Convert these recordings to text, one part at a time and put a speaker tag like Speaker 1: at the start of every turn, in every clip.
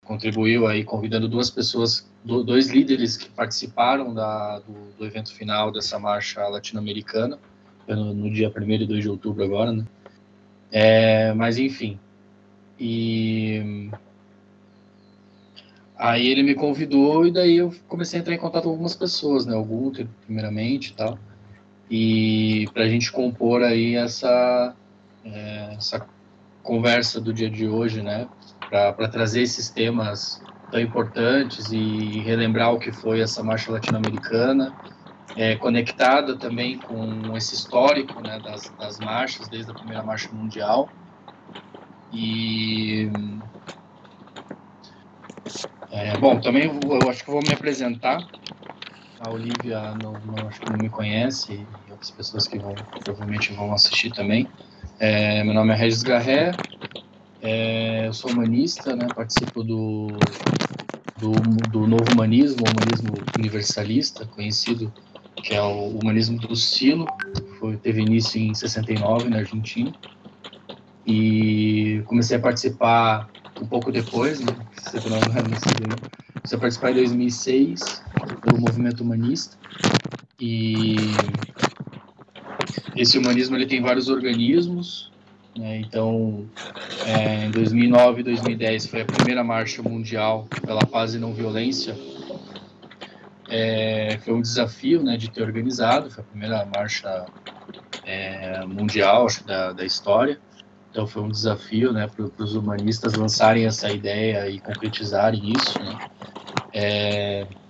Speaker 1: contribuiu aí convidando duas pessoas, dois líderes que participaram do evento final dessa marcha latino-americana, no dia 1º e 2 de outubro agora, né? Mas enfim, e aí ele me convidou e daí eu comecei a entrar em contato com algumas pessoas, né? O Gunther, primeiramente, e tal, e para a gente compor aí essa conversa do dia de hoje, né? Para trazer esses temas tão importantes e relembrar o que foi essa marcha latino-americana, conectada também com esse histórico, né, das marchas, desde a primeira marcha mundial. E bom, também eu acho que vou me apresentar. A Olivia acho que não me conhece, e outras pessoas que provavelmente vão assistir também. Meu nome é Regis Garré, eu sou humanista, né, participo do novo humanismo, o humanismo universalista, conhecido, que é o humanismo do Silo, teve início em 69 na Argentina, e comecei a participar um pouco depois, né? Comecei a participar em 2006 pelo movimento humanista, e esse humanismo ele tem vários organismos, né? Então, em 2009 e 2010 foi a primeira marcha mundial pela paz e não violência. Foi um desafio, né, de ter organizado, foi a primeira marcha mundial, acho, da história. Então foi um desafio, né, para os humanistas lançarem essa ideia e concretizarem isso, né.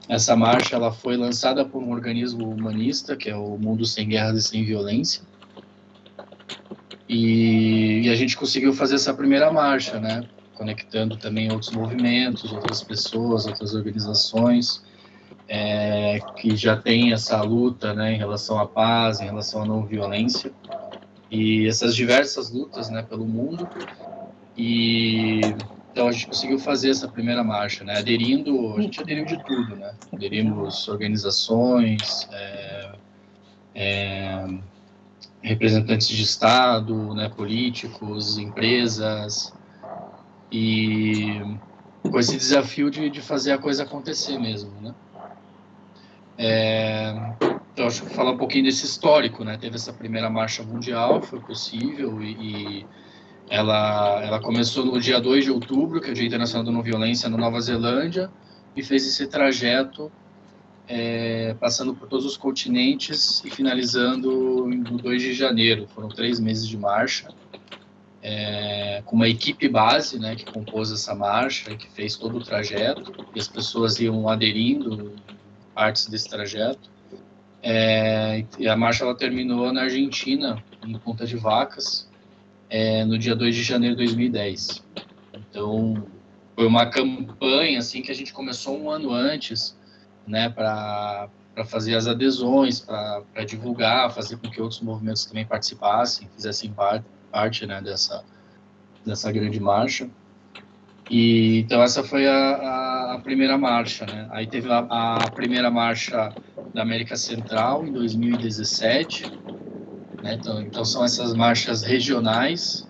Speaker 1: Essa marcha ela foi lançada por um organismo humanista, que é o Mundo Sem Guerras e Sem Violência, e a gente conseguiu fazer essa primeira marcha, né, conectando também outros movimentos, outras pessoas, outras organizações, que já tem essa luta, né, em relação à paz, em relação à não violência, e essas diversas lutas, né, pelo mundo. E então a gente conseguiu fazer essa primeira marcha, né, a gente aderiu de tudo, né, aderimos organizações, representantes de Estado, né, políticos, empresas, e com esse desafio de fazer a coisa acontecer mesmo, né. Então, acho que falar um pouquinho desse histórico, né? Teve essa primeira marcha mundial, foi possível, e ela começou no dia 2 de outubro, que é o Dia Internacional da Não Violência, na Nova Zelândia, e fez esse trajeto passando por todos os continentes e finalizando no 2 de janeiro. Foram 3 meses de marcha, com uma equipe base, né, que compôs essa marcha e que fez todo o trajeto, e as pessoas iam aderindo partes desse trajeto. E a marcha ela terminou na Argentina, em Ponta de Vacas, no dia 2 de janeiro de 2010. Então, foi uma campanha assim, que a gente começou um ano antes, né, para fazer as adesões, para divulgar, fazer com que outros movimentos também participassem, fizessem parte, né, dessa grande marcha. E então essa foi a primeira marcha, né? Aí teve a primeira marcha da América Central em 2017, né? Então são essas marchas regionais,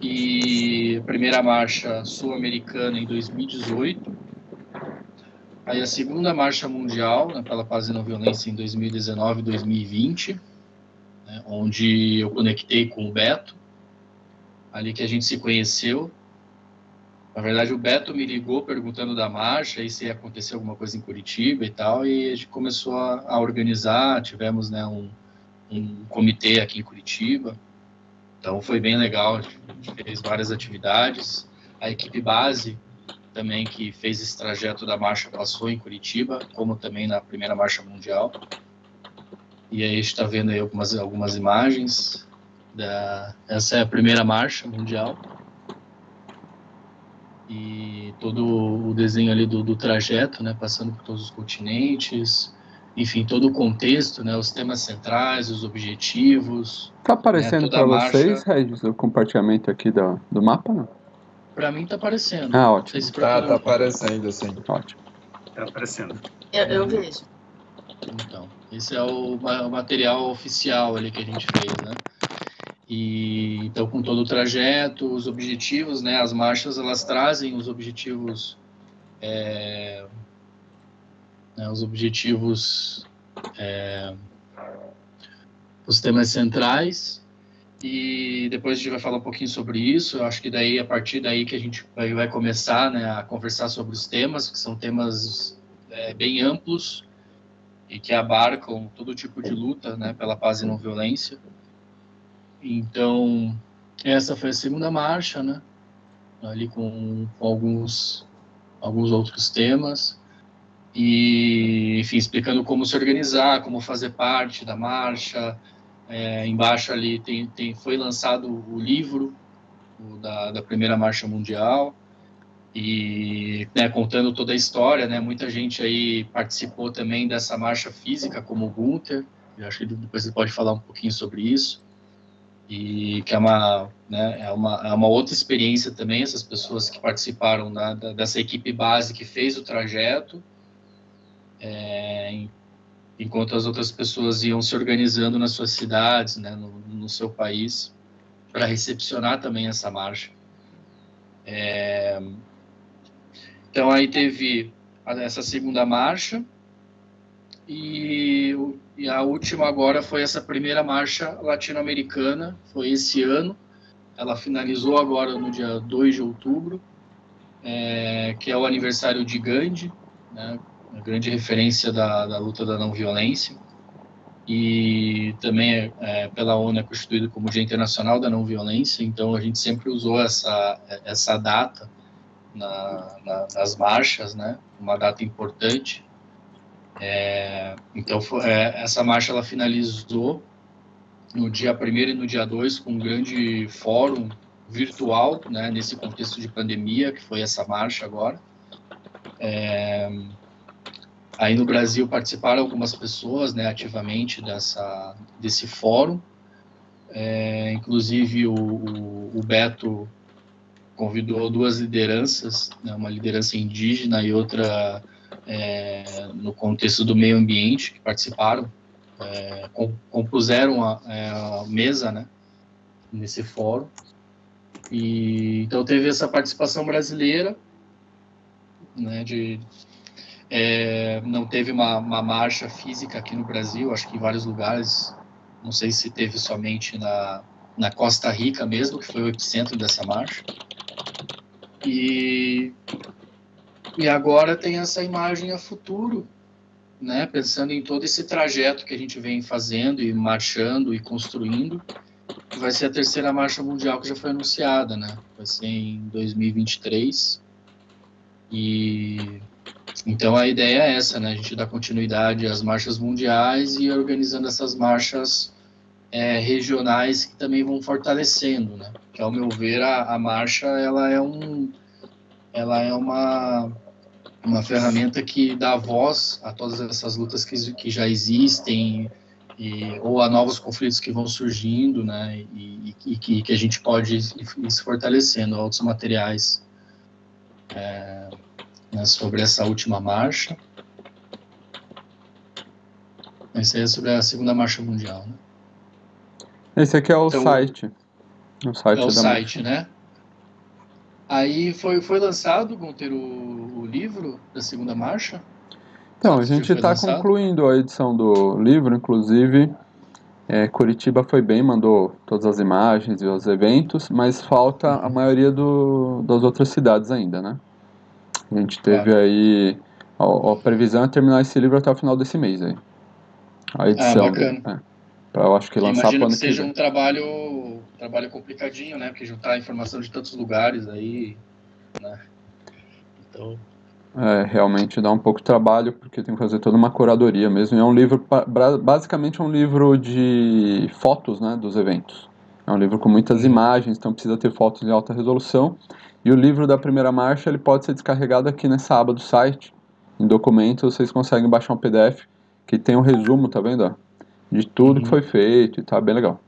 Speaker 1: e a primeira marcha sul-americana em 2018. Aí a segunda marcha mundial, né, pela paz e não violência, em 2019 e 2020, né, onde eu conectei com o Beto, ali que a gente se conheceu. Na verdade, o Beto me ligou perguntando da marcha e se ia acontecer alguma coisa em Curitiba e tal, e a gente começou a organizar, tivemos, né, um comitê aqui em Curitiba, então foi bem legal, a gente fez várias atividades. A equipe base também, que fez esse trajeto da marcha, passou em Curitiba, como também na primeira marcha mundial. E aí a gente está vendo aí algumas imagens. Essa é a primeira marcha mundial. E todo o desenho ali do trajeto, né, passando por todos os continentes, enfim, todo o contexto, né, os temas centrais, os objetivos.
Speaker 2: Tá aparecendo,
Speaker 1: né,
Speaker 2: para vocês, Regis, o compartilhamento aqui do mapa, não?
Speaker 1: Para mim tá aparecendo.
Speaker 2: Ah, ótimo.
Speaker 3: Tá aparecendo, sim.
Speaker 2: Ótimo.
Speaker 4: Tá aparecendo.
Speaker 5: Eu vejo.
Speaker 1: Então, esse é o material oficial ali que a gente fez, né? E então, com todo o trajeto, os objetivos, né, as marchas, elas trazem os objetivos, os temas centrais. E depois a gente vai falar um pouquinho sobre isso. Eu acho que daí, a partir daí que a gente vai começar, né, a conversar sobre os temas, que são temas bem amplos e que abarcam todo tipo de luta, né, pela paz e não violência. Então, essa foi a segunda marcha, né, ali com alguns outros temas. E, enfim, explicando como se organizar, como fazer parte da marcha. Embaixo ali foi lançado o livro da primeira marcha mundial e, né, contando toda a história, né, muita gente aí participou também dessa marcha física, como o Gunther. Eu acho que depois você pode falar um pouquinho sobre isso, e que é uma outra experiência também, essas pessoas que participaram dessa equipe base que fez o trajeto, enquanto as outras pessoas iam se organizando nas suas cidades, né, no seu país, para recepcionar também essa marcha. Então, aí teve essa segunda marcha, e a última agora foi essa primeira marcha latino-americana, foi esse ano. Ela finalizou agora no dia 2 de outubro, que é o aniversário de Gandhi, né, a grande referência da luta da não violência, e também pela ONU é constituído como Dia Internacional da Não Violência. Então a gente sempre usou essa data nas marchas, né, uma data importante. Então essa marcha ela finalizou no dia 1º e no dia 2 com um grande fórum virtual, né, nesse contexto de pandemia, que foi essa marcha agora. Aí no Brasil participaram algumas pessoas, né, ativamente desse fórum. Inclusive o Beto convidou 2 lideranças, né, uma liderança indígena e outra no contexto do meio ambiente, que participaram, compuseram a mesa, né, nesse fórum. E então teve essa participação brasileira, né, não teve uma marcha física aqui no Brasil, acho que em vários lugares, não sei se teve somente na Costa Rica mesmo, que foi o epicentro dessa marcha. E agora tem essa imagem a futuro, né, pensando em todo esse trajeto que a gente vem fazendo e marchando e construindo. Vai ser a terceira marcha mundial que já foi anunciada, né? Vai ser em 2023. E então a ideia é essa, né? A gente dá continuidade às marchas mundiais e organizando essas marchas regionais que também vão fortalecendo, né? Que, ao meu ver, a marcha ela é uma ferramenta que dá voz a todas essas lutas que já existem, ou a novos conflitos que vão surgindo, né? E que a gente pode ir se fortalecendo. Outros materiais né, sobre essa última marcha. Esse aí é sobre a segunda marcha mundial, né?
Speaker 2: Esse aqui é o
Speaker 1: Então,
Speaker 2: site. O site
Speaker 1: é o
Speaker 2: da
Speaker 1: site,
Speaker 2: marcha.
Speaker 1: né? Aí foi lançado, Gunter, o livro da segunda marcha?
Speaker 2: Então,
Speaker 1: Sabe
Speaker 2: a
Speaker 1: se já
Speaker 2: gente
Speaker 1: foi
Speaker 2: está
Speaker 1: lançado?
Speaker 2: concluindo a edição do livro, inclusive Curitiba foi bem, mandou todas as imagens e os eventos, mas falta a maioria das outras cidades ainda, né? A gente teve
Speaker 1: Claro.
Speaker 2: aí, a previsão é terminar esse livro até o final desse mês aí. A edição,
Speaker 1: Bacana.
Speaker 2: eu acho que
Speaker 1: Eu
Speaker 2: lançar para o
Speaker 1: imagino que
Speaker 2: ano que
Speaker 1: seja
Speaker 2: vem.
Speaker 1: um trabalho complicadinho, né? Porque juntar a informação de tantos lugares aí, né? Então,
Speaker 2: Realmente dá um pouco de trabalho, porque tem que fazer toda uma curadoria mesmo. E é um livro, basicamente é um livro de fotos, né, dos eventos. É um livro com muitas imagens, então precisa ter fotos em alta resolução. E o livro da primeira marcha, ele pode ser descarregado aqui nessa aba do site. Em documentos, vocês conseguem baixar um PDF que tem um resumo, tá vendo? Ó, de tudo que foi feito e tá bem legal.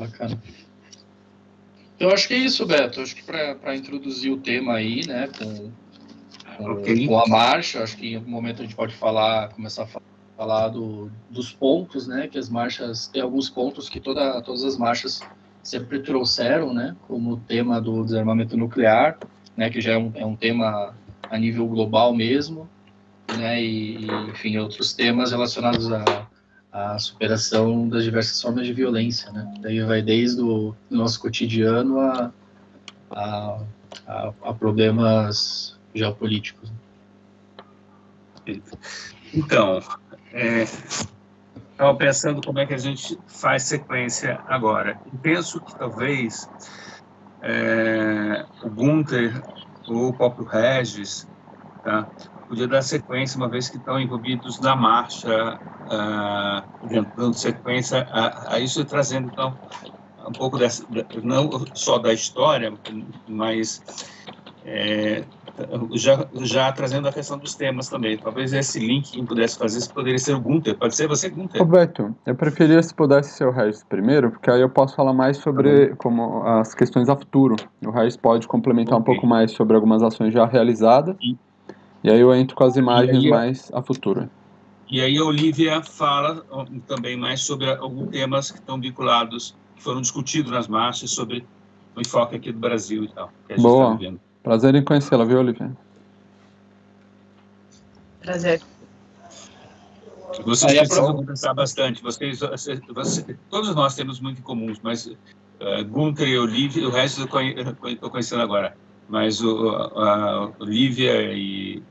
Speaker 1: bacana. Então, acho que é isso, Beto. Acho que para introduzir o tema aí, né, com a marcha, acho que em algum momento a gente pode começar a falar dos pontos, né, que as marchas, tem alguns pontos que todas as marchas sempre trouxeram, né, como o tema do desarmamento nuclear, né, que já é um tema a nível global mesmo, né, enfim, outros temas relacionados à superação das diversas formas de violência, né, daí vai desde o nosso cotidiano a problemas geopolíticos.
Speaker 4: Então, estava pensando como é que a gente faz sequência agora. Eu penso que talvez o Gunther ou o próprio Regis, tá, podia dar sequência, uma vez que estão envolvidos na marcha, dando sequência a isso, e trazendo, então, um pouco dessa, não só da história, mas já trazendo a questão dos temas também. Talvez esse link, quem pudesse fazer isso, poderia ser o Gunther. Pode ser você, Gunther?
Speaker 2: Roberto, eu preferia se pudesse ser o Regis primeiro, porque aí eu posso falar mais sobre como as questões a futuro. O Regis pode complementar um pouco mais sobre algumas ações já realizadas, e aí eu entro com as imagens mais a futuro.
Speaker 4: E aí a Olivia fala também mais sobre alguns temas que estão vinculados, que foram discutidos nas marchas, sobre o enfoque aqui do Brasil e tal. Que a gente
Speaker 2: Boa.
Speaker 4: tá vivendo.
Speaker 2: Prazer em conhecê-la, viu, Olivia?
Speaker 5: Prazer.
Speaker 4: Vocês precisam conversar bastante. Todos nós temos muito em comum, mas Gunther e Olivia, o resto eu estou conhecendo agora. Mas a Olivia e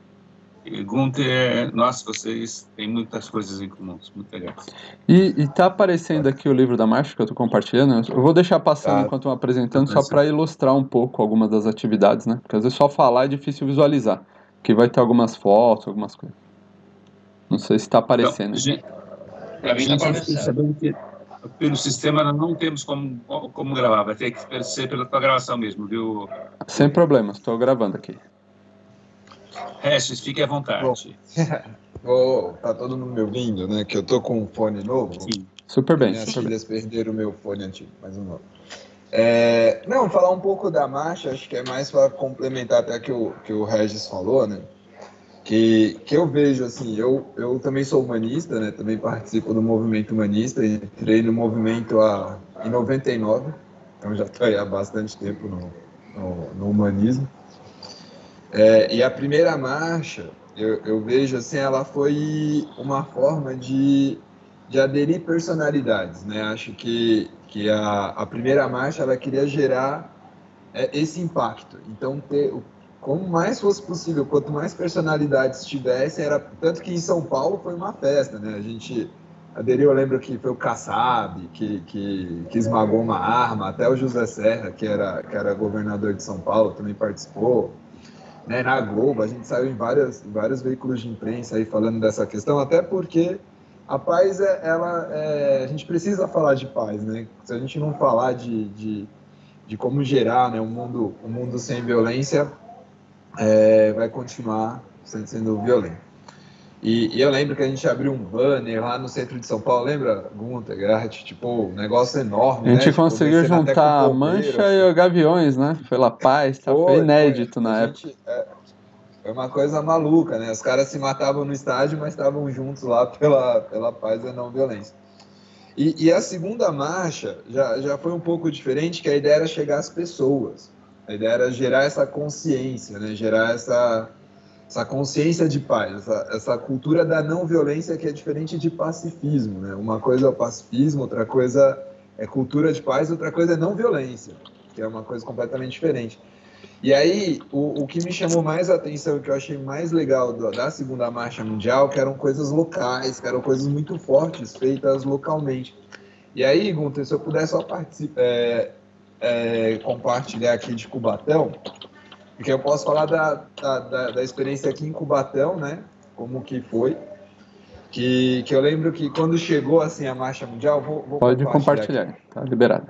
Speaker 4: Gunther, nossa, vocês têm muitas coisas em comum, muito legais.
Speaker 2: E tá aparecendo aqui o livro da marcha que eu tô compartilhando. Eu vou deixar passando enquanto eu apresentando, só para ilustrar um pouco algumas das atividades, né? Porque às vezes só falar é difícil visualizar. Que vai ter algumas fotos, algumas coisas. Não sei se está aparecendo.
Speaker 1: Para mim está aparecendo.
Speaker 4: Sabendo que pelo sistema nós não temos como gravar, vai ter que ser pela tua gravação mesmo, viu?
Speaker 2: Sem problemas, estou gravando aqui.
Speaker 4: Regis, fique à vontade.
Speaker 3: Tá todo mundo me ouvindo, né? Que eu tô com um fone novo.
Speaker 4: Sim.
Speaker 2: Super bem.
Speaker 3: Minhas filhas perderam o meu fone antigo, mas não. Não, falar um pouco da marcha, acho que é mais para complementar até que o Regis falou, né? Que eu vejo, assim, eu também sou humanista, né? Também participo do movimento humanista, entrei no movimento em 99, então já estou aí há bastante tempo no humanismo. E a primeira marcha, eu vejo, assim, ela foi uma forma de aderir personalidades, né? Acho que a primeira marcha, ela queria gerar esse impacto, então como mais fosse possível, quanto mais personalidades tivessem, tanto que em São Paulo foi uma festa, né? A gente aderiu, eu lembro que foi o Kassab, que esmagou uma arma, até o José Serra, que era governador de São Paulo, também participou, né? Na Globo, a gente saiu em vários veículos de imprensa aí falando dessa questão, até porque a paz, a gente precisa falar de paz, né? Se a gente não falar de como gerar, né, um mundo sem violência, vai continuar sendo violento. E eu lembro que a gente abriu um banner lá no centro de São Paulo, lembra, Gunther, Gart? Tipo, um negócio enorme,
Speaker 2: A gente
Speaker 3: né?
Speaker 2: conseguiu juntar a Mancha e o Gaviões, né? Pela paz, tá? Foi inédito na época.
Speaker 3: Foi uma coisa maluca, né? Os caras se matavam no estádio, mas estavam juntos lá pela paz e a não violência. E a segunda marcha já foi um pouco diferente, que a ideia era chegar às pessoas. A ideia era gerar essa consciência, né? Gerar essa consciência de paz, essa cultura da não violência, que é diferente de pacifismo, né? Uma coisa é o pacifismo, outra coisa é cultura de paz, outra coisa é não violência, que é uma coisa completamente diferente. E aí, o que me chamou mais a atenção, que eu achei mais legal da Segunda Marcha Mundial, que eram coisas locais, que eram coisas muito fortes, feitas localmente. E aí, Gunther, se eu puder só compartilhar aqui de Cubatão, porque eu posso falar da experiência aqui em Cubatão, né? Como que foi. Que eu lembro que quando chegou assim a Marcha Mundial, vou
Speaker 2: Pode compartilhar, tá liberado.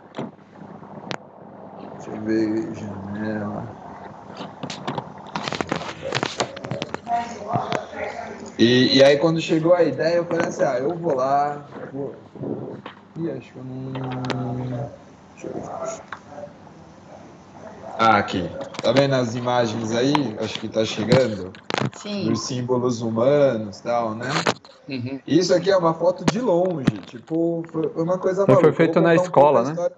Speaker 3: Deixa eu ver, janela. E aí quando chegou a ideia, eu falei assim, eu vou lá, Ih, acho que eu não... Deixa eu ver. Aqui. Tá vendo as imagens aí? Acho que tá chegando.
Speaker 5: Sim.
Speaker 3: Dos símbolos humanos e tal, né?
Speaker 1: Uhum.
Speaker 3: Isso aqui é uma foto de longe. Tipo, foi uma coisa maluca.
Speaker 2: Foi feito na escola, né?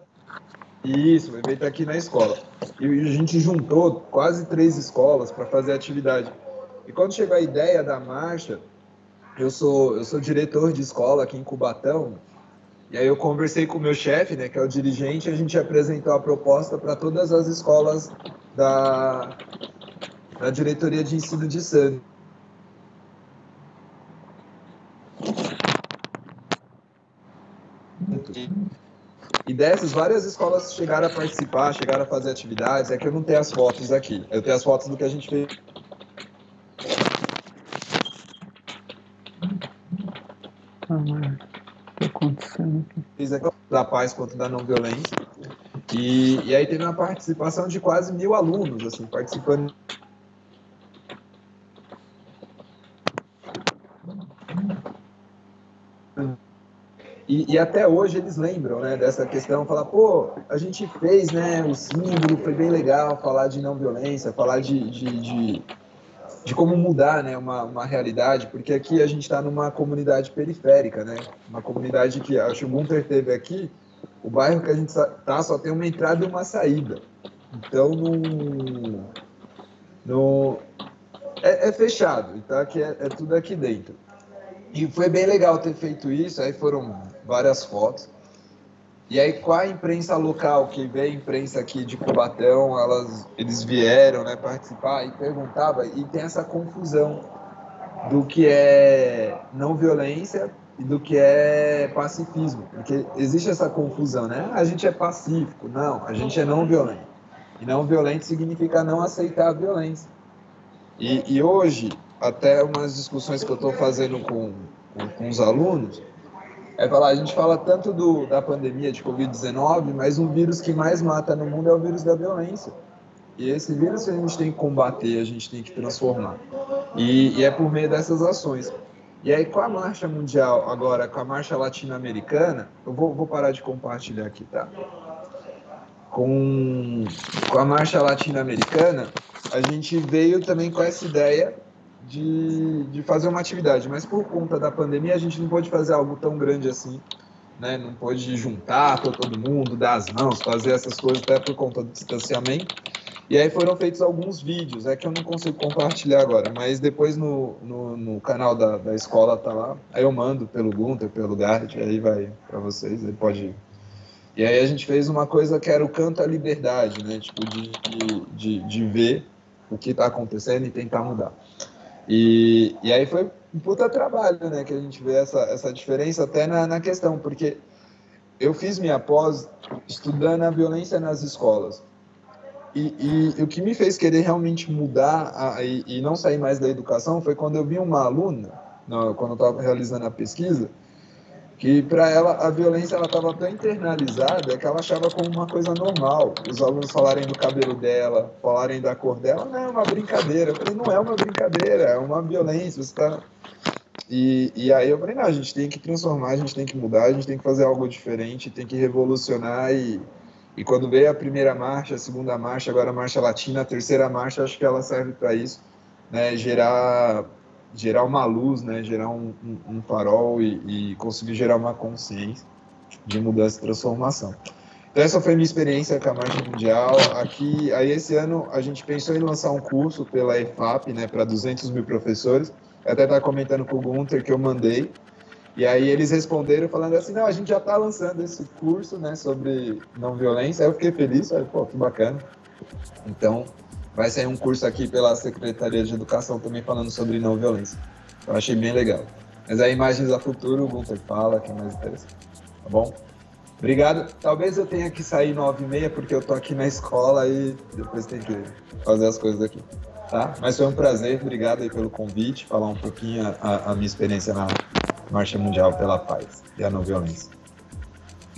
Speaker 3: Isso, foi feito aqui na escola. E a gente juntou quase 3 escolas para fazer a atividade. E quando chegou a ideia da marcha, eu sou diretor de escola aqui em Cubatão, e aí eu conversei com o meu chefe, né, que é o dirigente, e a gente apresentou a proposta para todas as escolas da diretoria de ensino de Santos. E dessas, várias escolas chegaram a participar, chegaram a fazer atividades. É que eu não tenho as fotos aqui. Eu tenho as fotos do que a gente fez.
Speaker 2: O que está acontecendo aqui?
Speaker 3: Fiz aqui da paz contra da não violência. E aí teve uma participação de quase 1.000 alunos, assim, participando. E até hoje eles lembram, né, dessa questão, falar, pô, a gente fez, né, o símbolo, foi bem legal falar de não violência, falar de como mudar, né, uma realidade, porque aqui a gente está numa comunidade periférica, né, uma comunidade que, acho que o Gunter teve aqui, o bairro que a gente tá só tem uma entrada e uma saída, então é fechado, então aqui é tudo aqui dentro. E foi bem legal ter feito isso, aí foram várias fotos. E aí com a imprensa local, que veio a imprensa aqui de Cubatão, eles vieram, né, participar e perguntavam, e tem essa confusão do que é não violência e do que é pacifismo. Porque existe essa confusão, né? A gente é pacífico, não, a gente é não violento. E não violento significa não aceitar a violência. E hoje, até umas discussões que eu estou fazendo com os alunos, a gente fala tanto da pandemia de Covid-19, mas um vírus que mais mata no mundo é o vírus da violência. E esse vírus a gente tem que combater, a gente tem que transformar. E é por meio dessas ações. E aí com a marcha mundial, agora com a marcha latino-americana, eu vou parar de compartilhar aqui, tá? Com a marcha latino-americana, a gente veio também com essa ideia de fazer uma atividade, mas por conta da pandemia a gente não pôde fazer algo tão grande assim, né? Não pôde juntar todo mundo, dar as mãos, fazer essas coisas até por conta do distanciamento. E aí foram feitos alguns vídeos, que eu não consigo compartilhar agora, mas depois no canal da escola tá lá, aí eu mando pelo Gunter, pelo Garrett, aí vai para vocês, aí pode ir. E aí a gente fez uma coisa que era o canto à liberdade, né? Tipo, de ver o que está acontecendo e tentar mudar. E aí foi um puta trabalho, né? Que a gente vê essa diferença até na questão, porque eu fiz minha pós estudando a violência nas escolas. E o que me fez querer realmente mudar e não sair mais da educação foi quando eu vi uma aluna, quando eu estava realizando a pesquisa, que para ela a violência estava tão internalizada que ela achava como uma coisa normal. Os alunos falarem do cabelo dela, falarem da cor dela, não, é uma brincadeira. Eu falei, não é uma brincadeira, é uma violência. Você tá... e aí eu falei, não, a gente tem que transformar, a gente tem que mudar, a gente tem que fazer algo diferente, tem que revolucionar. E quando veio a primeira marcha, a segunda marcha, agora a marcha latina, a terceira marcha, acho que ela serve para isso, né? Gerar uma luz, né? Gerar um farol e conseguir gerar uma consciência de mudança e transformação. Então essa foi a minha experiência com a Marcha Mundial. Aí esse ano a gente pensou em lançar um curso pela EFAP, né, para 200 mil professores. Eu até estava comentando com o Gunter que eu mandei. E aí eles responderam falando assim, não, a gente já está lançando esse curso, né, sobre não violência. Aí eu fiquei feliz, falei, pô, que bacana. Então vai sair um curso aqui pela Secretaria de Educação também falando sobre não violência. Eu achei bem legal. Mas aí imagens a futuro, o Gunter fala, que é mais interessante. Tá bom? Obrigado. Talvez eu tenha que sair 9h30, porque eu tô aqui na escola e depois tem que fazer as coisas aqui. Tá? Mas foi um prazer. Obrigado aí pelo convite, falar um pouquinho a minha experiência na Marcha Mundial pela Paz e a Não Violência.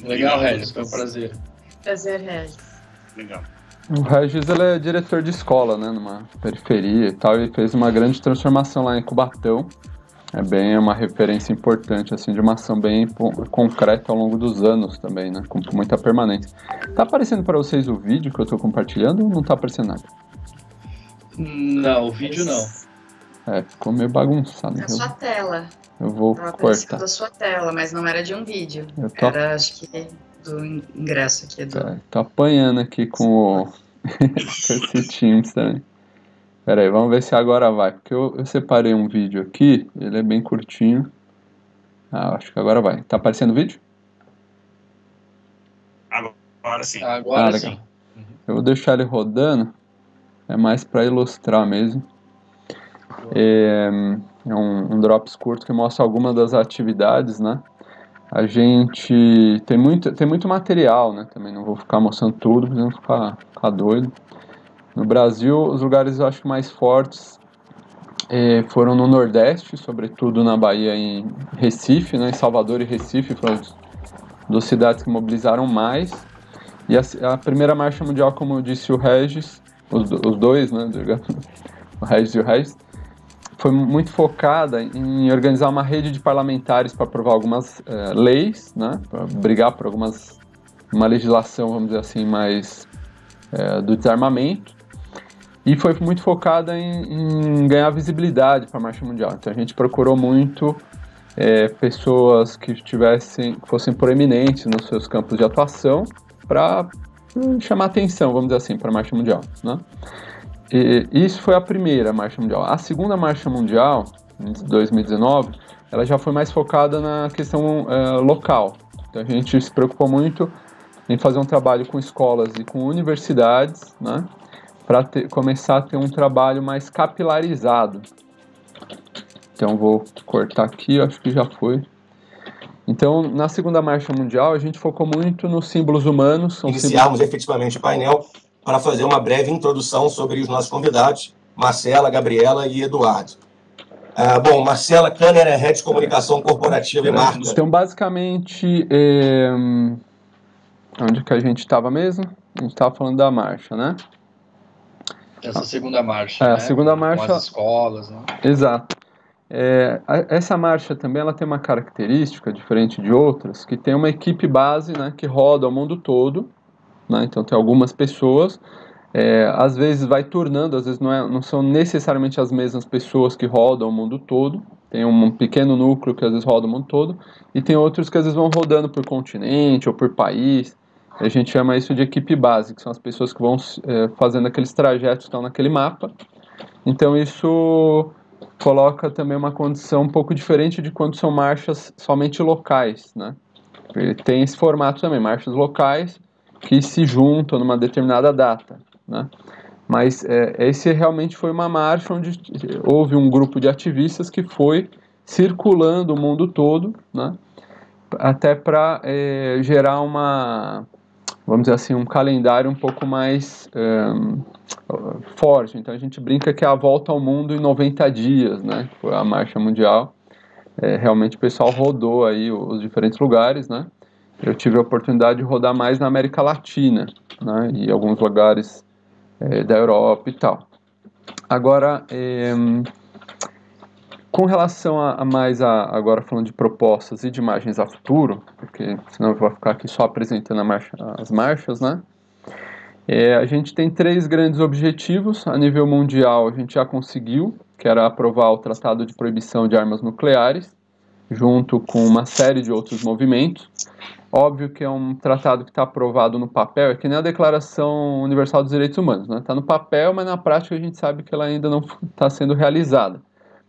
Speaker 1: Legal, Regis. Foi um prazer.
Speaker 5: Prazer, Regis.
Speaker 4: Legal.
Speaker 2: O Regis, ele é diretor de escola, né, numa periferia e tal, e fez uma grande transformação lá em Cubatão. É bem uma referência importante, assim, de uma ação bem concreta ao longo dos anos também, né? Com muita permanência. Tá aparecendo para vocês o vídeo que eu tô compartilhando ou não tá aparecendo nada?
Speaker 1: Não, o vídeo não.
Speaker 2: Ficou meio bagunçado.
Speaker 5: Na sua tela.
Speaker 2: Eu vou
Speaker 5: Tava aparecendo
Speaker 2: cortar.
Speaker 5: da sua tela, mas não era de um vídeo.
Speaker 2: Tô...
Speaker 5: Era, acho que, do ingresso aqui.
Speaker 2: Tô apanhando aqui com esse Teams também. Pera aí, vamos ver se agora vai. Porque eu separei um vídeo aqui, ele é bem curtinho. Acho que agora vai. Tá aparecendo o vídeo?
Speaker 4: Agora sim.
Speaker 1: Agora
Speaker 2: legal.
Speaker 1: sim.
Speaker 2: Eu vou deixar ele rodando. É mais para ilustrar mesmo. É um Drops curto que mostra algumas das atividades, né? A gente tem muito material, né? Também não vou ficar mostrando tudo, pra não ficar doido. No Brasil, os lugares eu acho mais fortes foram no Nordeste, sobretudo na Bahia e em Recife, né? Em Salvador e Recife foram duas cidades que mobilizaram mais. E a primeira marcha mundial, como disse o Regis, os dois, né? O Regis e o Regis, foi muito focada em organizar uma rede de parlamentares para aprovar algumas leis, né? Para brigar por uma legislação, vamos dizer assim, mais do desarmamento. E foi muito focada em ganhar visibilidade para a Marcha Mundial. Então a gente procurou muito pessoas que fossem proeminentes nos seus campos de atuação para chamar atenção, vamos dizer assim, para a Marcha Mundial, né? E isso foi a primeira Marcha Mundial. A segunda Marcha Mundial, em 2019, ela já foi mais focada na questão local. Então a gente se preocupou muito em fazer um trabalho com escolas e com universidades, né? Para começar a ter um trabalho mais capilarizado. Então vou cortar aqui, acho que já foi. Então, na segunda Marcha Mundial, a gente focou muito nos símbolos humanos.
Speaker 6: Iniciarmos efetivamente o painel para fazer uma breve introdução sobre os nossos convidados, Marcela, Gabriela e Eduardo. Bom, Marcela Kanner é Head de Comunicação Corporativa e Marca.
Speaker 2: Então, basicamente, onde que a gente estava mesmo? A gente estava falando da marcha, né?
Speaker 1: Essa segunda marcha,
Speaker 2: né?
Speaker 1: A
Speaker 2: segunda marcha...
Speaker 1: Com as escolas, né?
Speaker 2: Exato. Essa marcha também ela tem uma característica diferente de outras, que tem uma equipe base, né, que roda o mundo todo, né? Então tem algumas pessoas, às vezes vai turnando, às vezes não são necessariamente as mesmas pessoas que rodam o mundo todo, tem um pequeno núcleo que às vezes roda o mundo todo, e tem outros que às vezes vão rodando por continente ou por país. A gente chama isso de equipe base, que são as pessoas que vão fazendo aqueles trajetos que estão naquele mapa. Então isso coloca também uma condição um pouco diferente de quando são marchas somente locais, né? Tem esse formato também, marchas locais que se juntam numa determinada data, né? Mas esse realmente foi uma marcha onde houve um grupo de ativistas que foi circulando o mundo todo, né? Até para gerar vamos dizer assim, um calendário um pouco mais forte. Então a gente brinca que é a volta ao mundo em 90 dias, né? Foi a Marcha Mundial. Realmente o pessoal rodou aí os diferentes lugares, né? Eu tive a oportunidade de rodar mais na América Latina, né? E alguns lugares da Europa e tal. Agora, com relação agora falando de propostas e de imagens a futuro, porque senão eu vou ficar aqui só apresentando as marchas, né? A gente tem 3 grandes objetivos. A nível mundial, a gente já conseguiu, que era aprovar o Tratado de Proibição de Armas Nucleares, junto com uma série de outros movimentos. Óbvio que é um tratado que está aprovado no papel, é que nem a Declaração Universal dos Direitos Humanos, né? Está no papel, mas na prática a gente sabe que ela ainda não está sendo realizada.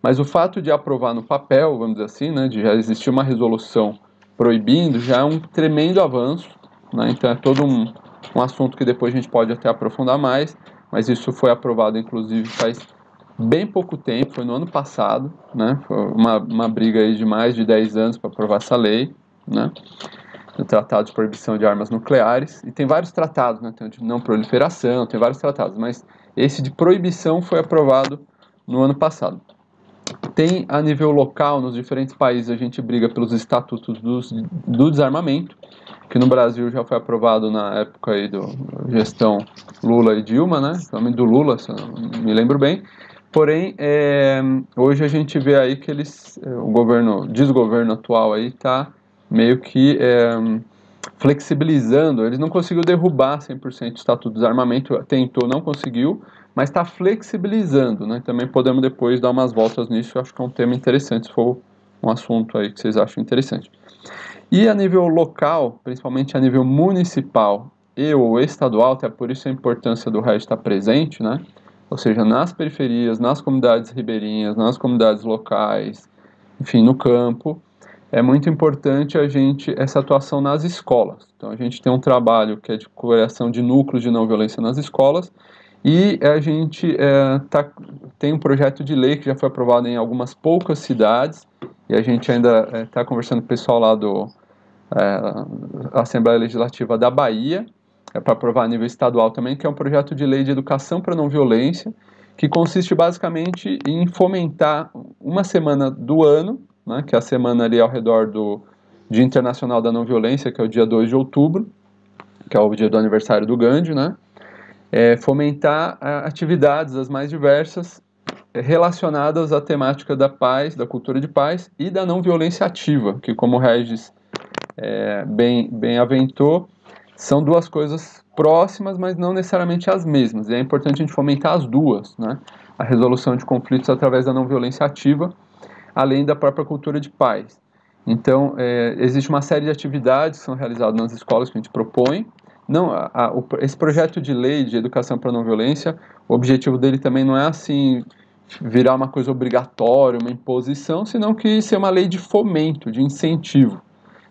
Speaker 2: Mas o fato de aprovar no papel, vamos dizer assim, né, de já existir uma resolução proibindo, já é um tremendo avanço, né? Então é todo um assunto que depois a gente pode até aprofundar mais, mas isso foi aprovado inclusive faz bem pouco tempo, foi no ano passado, né? Foi uma briga aí de mais de 10 anos para aprovar essa lei, né? O Tratado de Proibição de Armas Nucleares, e tem vários tratados, né? Tem o de não proliferação, tem vários tratados, mas esse de proibição foi aprovado no ano passado. Tem a nível local, nos diferentes países, a gente briga pelos estatutos do desarmamento, que no Brasil já foi aprovado na época aí da gestão Lula e Dilma, né? Também do Lula, se eu não me lembro bem. Porém, hoje a gente vê aí que o desgoverno atual aí está meio que flexibilizando. Ele não conseguiu derrubar 100% o Estatuto do Desarmamento, tentou, não conseguiu, mas está flexibilizando, né? Também podemos depois dar umas voltas nisso, eu acho que é um tema interessante, se for um assunto aí que vocês acham interessante. E a nível local, principalmente a nível municipal e ou estadual, até por isso a importância do REG estar presente, né? Ou seja, nas periferias, nas comunidades ribeirinhas, nas comunidades locais, enfim, no campo, é muito importante essa atuação nas escolas. Então a gente tem um trabalho que é de criação de núcleos de não violência nas escolas, e a gente tem um projeto de lei que já foi aprovado em algumas poucas cidades, e a gente ainda está conversando com o pessoal lá da Assembleia Legislativa da Bahia, para aprovar a nível estadual também, que é um projeto de lei de educação para não violência, que consiste basicamente em fomentar uma semana do ano, né, que é a semana ali ao redor do Dia Internacional da Não Violência, que é o dia 2 de outubro, que é o dia do aniversário do Gandhi, né, fomentar atividades as mais diversas relacionadas à temática da paz, da cultura de paz e da não violência ativa, que como o Regis bem aventou, são duas coisas próximas, mas não necessariamente as mesmas, e é importante a gente fomentar as duas, né, a resolução de conflitos através da não violência ativa, além da própria cultura de paz. Então, existe uma série de atividades que são realizadas nas escolas que a gente propõe. Esse projeto de lei de educação para a não violência, o objetivo dele também não é assim virar uma coisa obrigatória, uma imposição, senão que ser uma lei de fomento, de incentivo.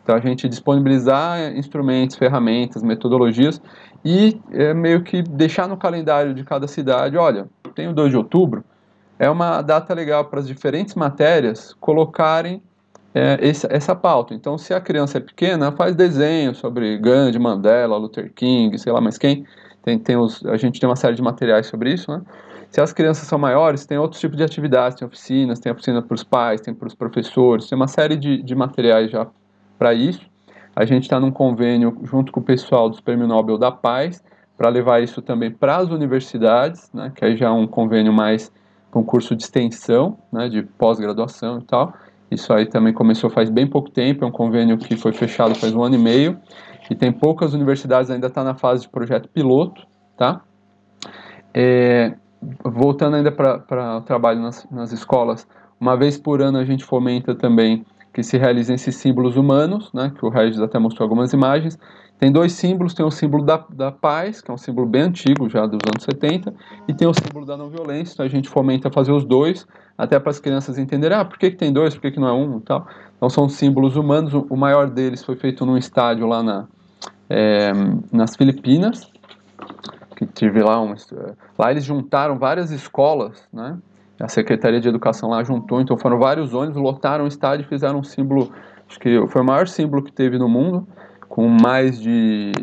Speaker 2: Então a gente disponibilizar instrumentos, ferramentas, metodologias e meio que deixar no calendário de cada cidade, olha, tem o 2 de outubro, é uma data legal para as diferentes matérias colocarem essa pauta. Então, se a criança é pequena, faz desenho sobre Gandhi, Mandela, Luther King, sei lá mais quem. A gente tem uma série de materiais sobre isso, né? Se as crianças são maiores, tem outros tipos de atividades, tem oficina para os pais, tem para os professores, tem uma série de materiais já para isso. A gente está num convênio junto com o pessoal do Prêmio Nobel da Paz, para levar isso também para as universidades, né? Que aí já é um convênio mais com curso de extensão, né, de pós-graduação e tal. Isso aí também começou faz bem pouco tempo, é um convênio que foi fechado faz 1 ano e meio, e tem poucas universidades, ainda está na fase de projeto piloto, tá? Voltando ainda para o trabalho nas escolas, uma vez por ano a gente fomenta também que se realizem esses símbolos humanos, né, que o Regis até mostrou algumas imagens. Tem 2 símbolos, tem o símbolo da paz, que é um símbolo bem antigo, já dos anos 70, e tem o símbolo da não violência, então a gente fomenta fazer os 2, até para as crianças entenderem, por que tem 2, por que não é 1 e tal. Então são símbolos humanos, o maior deles foi feito num estádio lá nas Filipinas, que tive lá, lá eles juntaram várias escolas, né, a Secretaria de Educação lá juntou, então foram vários ônibus, lotaram o estádio e fizeram um símbolo, acho que foi o maior símbolo que teve no mundo, com mais de,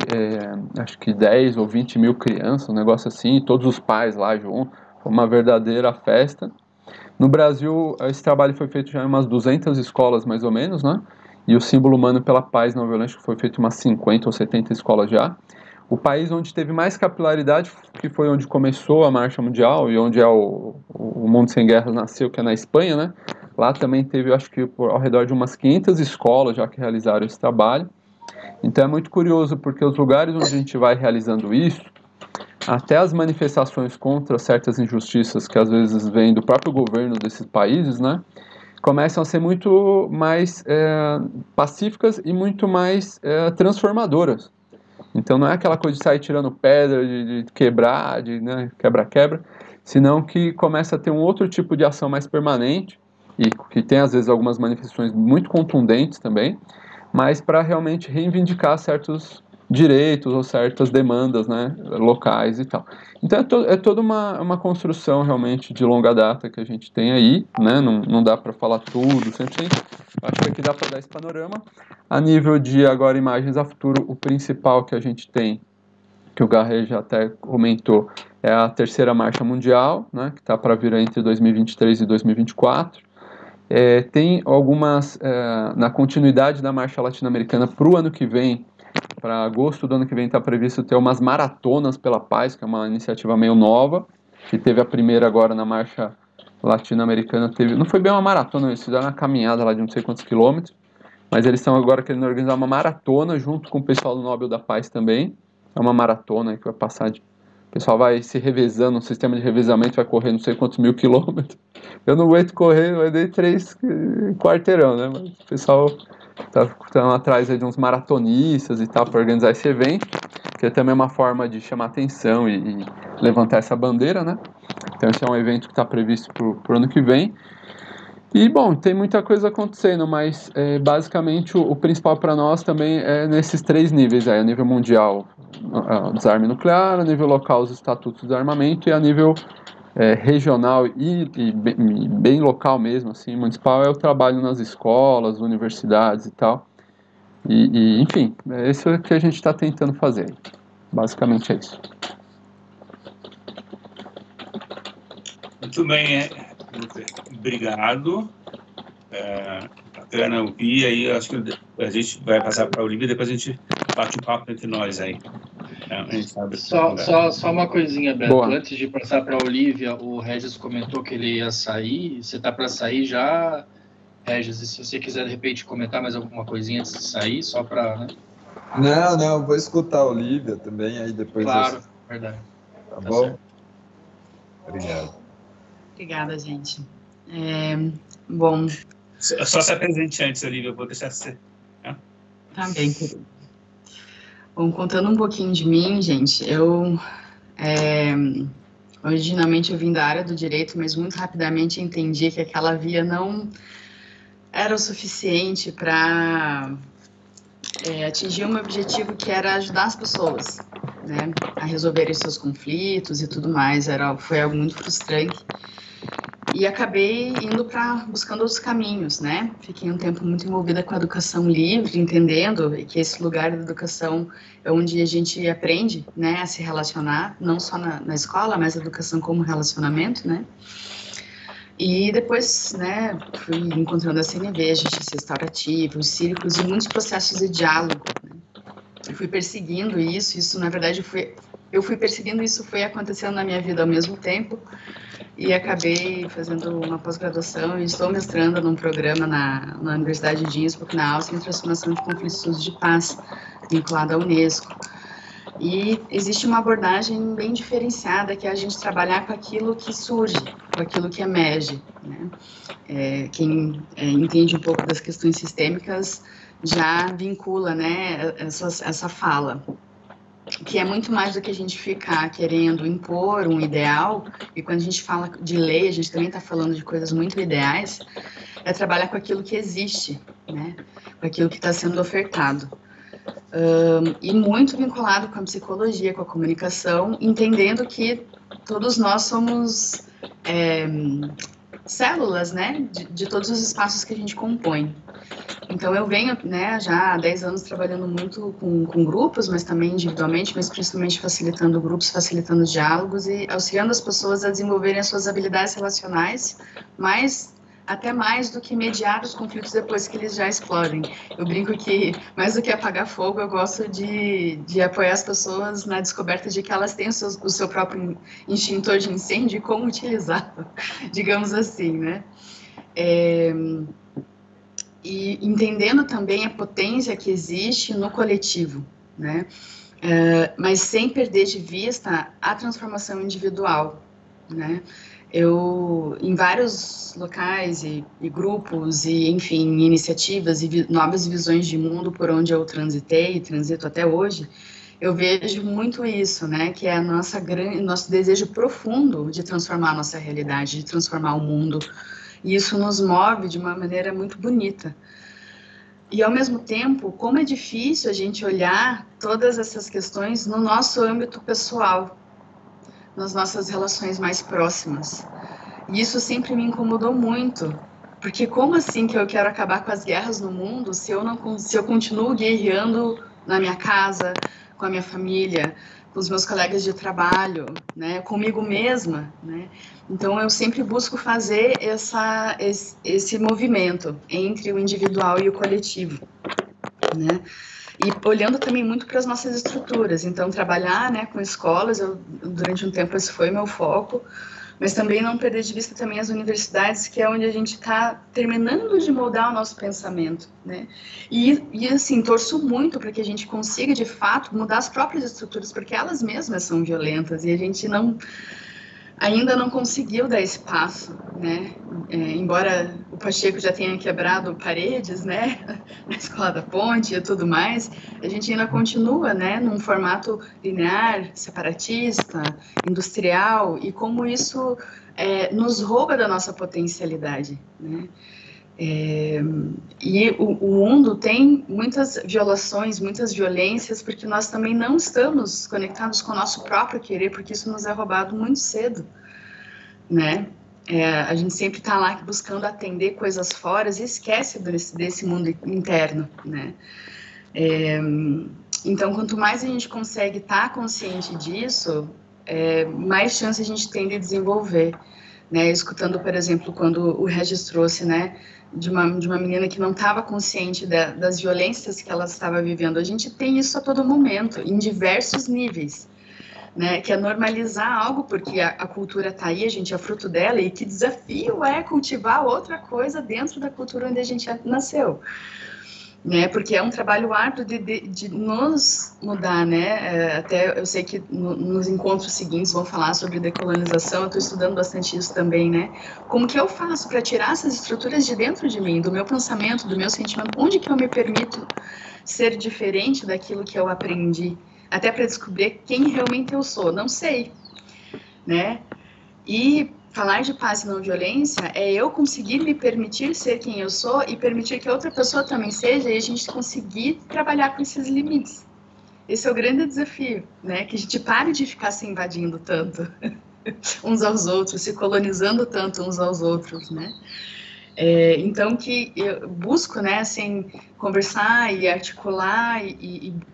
Speaker 2: acho que 10 ou 20 mil crianças, um negócio assim, e todos os pais lá juntos, foi uma verdadeira festa. No Brasil, esse trabalho foi feito já em umas 200 escolas, mais ou menos, né? E o símbolo humano pela paz não violência foi feito em umas 50 ou 70 escolas já. O país onde teve mais capilaridade, que foi onde começou a Marcha Mundial e onde o Mundo Sem Guerras nasceu, que é na Espanha, né? Lá também teve, acho que ao redor de umas 500 escolas já que realizaram esse trabalho. Então é muito curioso, porque os lugares onde a gente vai realizando isso, até as manifestações contra certas injustiças que às vezes vêm do próprio governo desses países, né, começam a ser muito mais pacíficas e muito mais transformadoras. Então não é aquela coisa de sair tirando pedra, de quebrar, né, quebra-quebra, senão que começa a ter um outro tipo de ação mais permanente, e que tem às vezes algumas manifestações muito contundentes também, mas para realmente reivindicar certos direitos ou certas demandas, né, locais e tal. Então é toda uma construção realmente de longa data que a gente tem aí, né, não dá para falar tudo, 100%, acho que aqui dá para dar esse panorama. A nível de agora imagens a futuro, o principal que a gente tem, que o Garret já até comentou, é a 3ª Marcha Mundial, né, que está para vir entre 2023 e 2024. Tem algumas, na continuidade da Marcha Latino-Americana para o ano que vem, para agosto do ano que vem está previsto ter umas maratonas pela paz, que é uma iniciativa meio nova, que teve a primeira agora na Marcha latino-americana teve... Não foi bem uma maratona, eles fizeram uma caminhada lá de não sei quantos quilômetros, mas eles estão agora querendo organizar uma maratona junto com o pessoal do Nobel da Paz também. É uma maratona que vai passar de... O pessoal vai se revezando, um sistema de revezamento, vai correr não sei quantos mil quilômetros. Eu não aguento correr, eu dei 3 quarteirão, né? Mas o pessoal tá atrás aí de uns maratonistas e tal para organizar esse evento, que é também uma forma de chamar atenção e levantar essa bandeira, né? Então esse é um evento que está previsto para o ano que vem. E, bom, tem muita coisa acontecendo, mas basicamente o principal para nós também é nesses 3 níveis aí, a nível mundial, o desarme nuclear, a nível local, os estatutos do armamento, e a nível regional e bem local mesmo, assim, municipal, é o trabalho nas escolas, universidades e tal. Enfim, é isso que a gente está tentando fazer. Basicamente é isso.
Speaker 4: Muito bem, obrigado. Bacana ouvir. Aí acho que a gente vai passar para a Olivia, depois a gente bate um papo entre nós aí. A gente sabe
Speaker 1: Só uma coisinha, Beto.
Speaker 2: Boa.
Speaker 1: Antes de passar para a Olivia, o Regis comentou que ele ia sair. Você está para sair já, Regis? E se você quiser, de repente, comentar mais alguma coisinha antes de sair, só para... Né?
Speaker 3: Não, vou escutar a Olivia também, aí depois...
Speaker 1: Claro, verdade.
Speaker 3: Tá bom?
Speaker 1: Certo.
Speaker 3: Obrigado.
Speaker 5: Obrigada, gente. Bom,
Speaker 4: Só se apresente antes, Olivia, eu vou deixar você.
Speaker 5: tá bem, querido. Bom, contando um pouquinho de mim, gente, eu originalmente eu vim da área do direito, mas muito rapidamente entendi que aquela via não era o suficiente para atingir o meu objetivo, que era ajudar as pessoas, né, a resolverem seus conflitos e tudo mais. Foi algo muito frustrante. E acabei indo buscando outros caminhos, né? Fiquei um tempo muito envolvida com a educação livre, entendendo que esse lugar da educação é onde a gente aprende, né, a se relacionar, não só na escola, mas a educação como relacionamento, né? E depois, né, fui encontrando a CNV, a justiça restaurativa, os círculos e muitos processos de diálogo, né? Eu fui perseguindo isso na verdade, eu fui perseguindo isso, foi acontecendo na minha vida ao mesmo tempo, e acabei fazendo uma pós-graduação e estou mestrando num programa na Universidade de Innsbruck, na Áustria, em transformação de conflitos de paz, vinculado à Unesco. E existe uma abordagem bem diferenciada, que é a gente trabalhar com aquilo que surge, com aquilo que emerge, né? Quem entende um pouco das questões sistêmicas já vincula, né, essa fala, que é muito mais do que a gente ficar querendo impor um ideal. E quando a gente fala de lei, a gente também está falando de coisas muito ideais, é trabalhar com aquilo que existe, né? Com aquilo que está sendo ofertado. E muito vinculado com a psicologia, com a comunicação, entendendo que todos nós somos células, né, de todos os espaços que a gente compõe. Então, eu venho, né, já há 10 anos trabalhando muito com grupos, mas também individualmente, mas principalmente facilitando grupos, facilitando diálogos e auxiliando as pessoas a desenvolverem as suas habilidades relacionais, até mais do que mediar os conflitos depois que eles já explodem. Eu brinco que, mais do que apagar fogo, eu gosto de apoiar as pessoas na descoberta de que elas têm o seu próprio extintor de incêndio e como utilizá-lo, digamos assim, né? E entendendo também a potência que existe no coletivo, né? Mas sem perder de vista a transformação individual, né? Eu, em vários locais e grupos e, enfim, iniciativas e novas visões de mundo por onde eu transitei e transito até hoje, eu vejo muito isso, né? Que é nosso desejo profundo de transformar a nossa realidade, de transformar o mundo. E isso nos move de uma maneira muito bonita. E, ao mesmo tempo, como é difícil a gente olhar todas essas questões no nosso âmbito pessoal, nas nossas relações mais próximas. E isso sempre me incomodou muito, porque como assim que eu quero acabar com as guerras no mundo se eu continuo guerreando na minha casa, com a minha família, com os meus colegas de trabalho, né, comigo mesma, né? Então eu sempre busco fazer esse movimento entre o individual e o coletivo, né? E olhando também muito para as nossas estruturas. Então, trabalhar, né, com escolas, durante um tempo esse foi meu foco, mas também não perder de vista também as universidades, que é onde a gente está terminando de moldar o nosso pensamento, né? E assim, torço muito para que a gente consiga, de fato, mudar as próprias estruturas, porque elas mesmas são violentas, e a gente ainda não conseguiu dar esse passo, né? Embora o Pacheco já tenha quebrado paredes, né, na Escola da Ponte e tudo mais, a gente ainda continua, né, num formato linear, separatista, industrial, e como isso nos rouba da nossa potencialidade, né? E o mundo tem muitas violações, muitas violências, porque nós também não estamos conectados com o nosso próprio querer, porque isso nos é roubado muito cedo, né? A gente sempre está lá buscando atender coisas fora e esquece desse mundo interno, né? Então, quanto mais a gente consegue estar consciente disso, mais chance a gente tem de desenvolver, né? Escutando, por exemplo, quando o Regis trouxe, né, de uma menina que não estava consciente das violências que ela estava vivendo. A gente tem isso a todo momento, em diversos níveis, né? Que é normalizar algo, porque a cultura está aí, a gente é fruto dela, e que desafio é cultivar outra coisa dentro da cultura onde a gente nasceu, né? Porque é um trabalho árduo de nos mudar, né? Até eu sei que nos encontros seguintes vão falar sobre decolonização, eu estou estudando bastante isso também, né? Como que eu faço para tirar essas estruturas de dentro de mim, do meu pensamento, do meu sentimento? Onde que eu me permito ser diferente daquilo que eu aprendi? Até para descobrir quem realmente eu sou, não sei, né? E falar de paz e não violência é eu conseguir me permitir ser quem eu sou e permitir que outra pessoa também seja, e a gente conseguir trabalhar com esses limites. Esse é o grande desafio, né? Que a gente pare de ficar se invadindo tanto uns aos outros, se colonizando tanto uns aos outros, né? Então, que eu busco, né, assim, conversar e articular,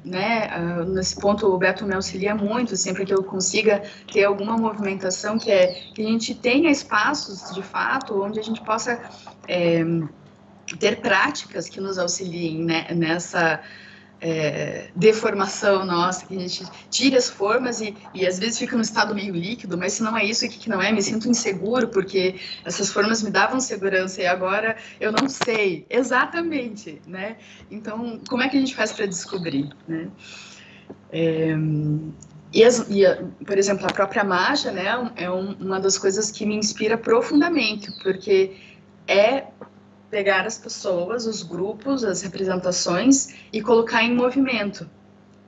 Speaker 5: né, nesse ponto o Beto me auxilia muito, sempre que eu consiga ter alguma movimentação, que a gente tenha espaços, de fato, onde a gente possa ter práticas que nos auxiliem, né, nessa deformação nossa, que a gente tira as formas e às vezes fica no estado meio líquido, mas se não é isso, o que não é? Me sinto inseguro, porque essas formas me davam segurança e agora eu não sei exatamente, né? Então, como é que a gente faz para descobrir, né? Por exemplo, a própria marcha, né, é uma das coisas que me inspira profundamente, porque pegar as pessoas, os grupos, as representações e colocar em movimento,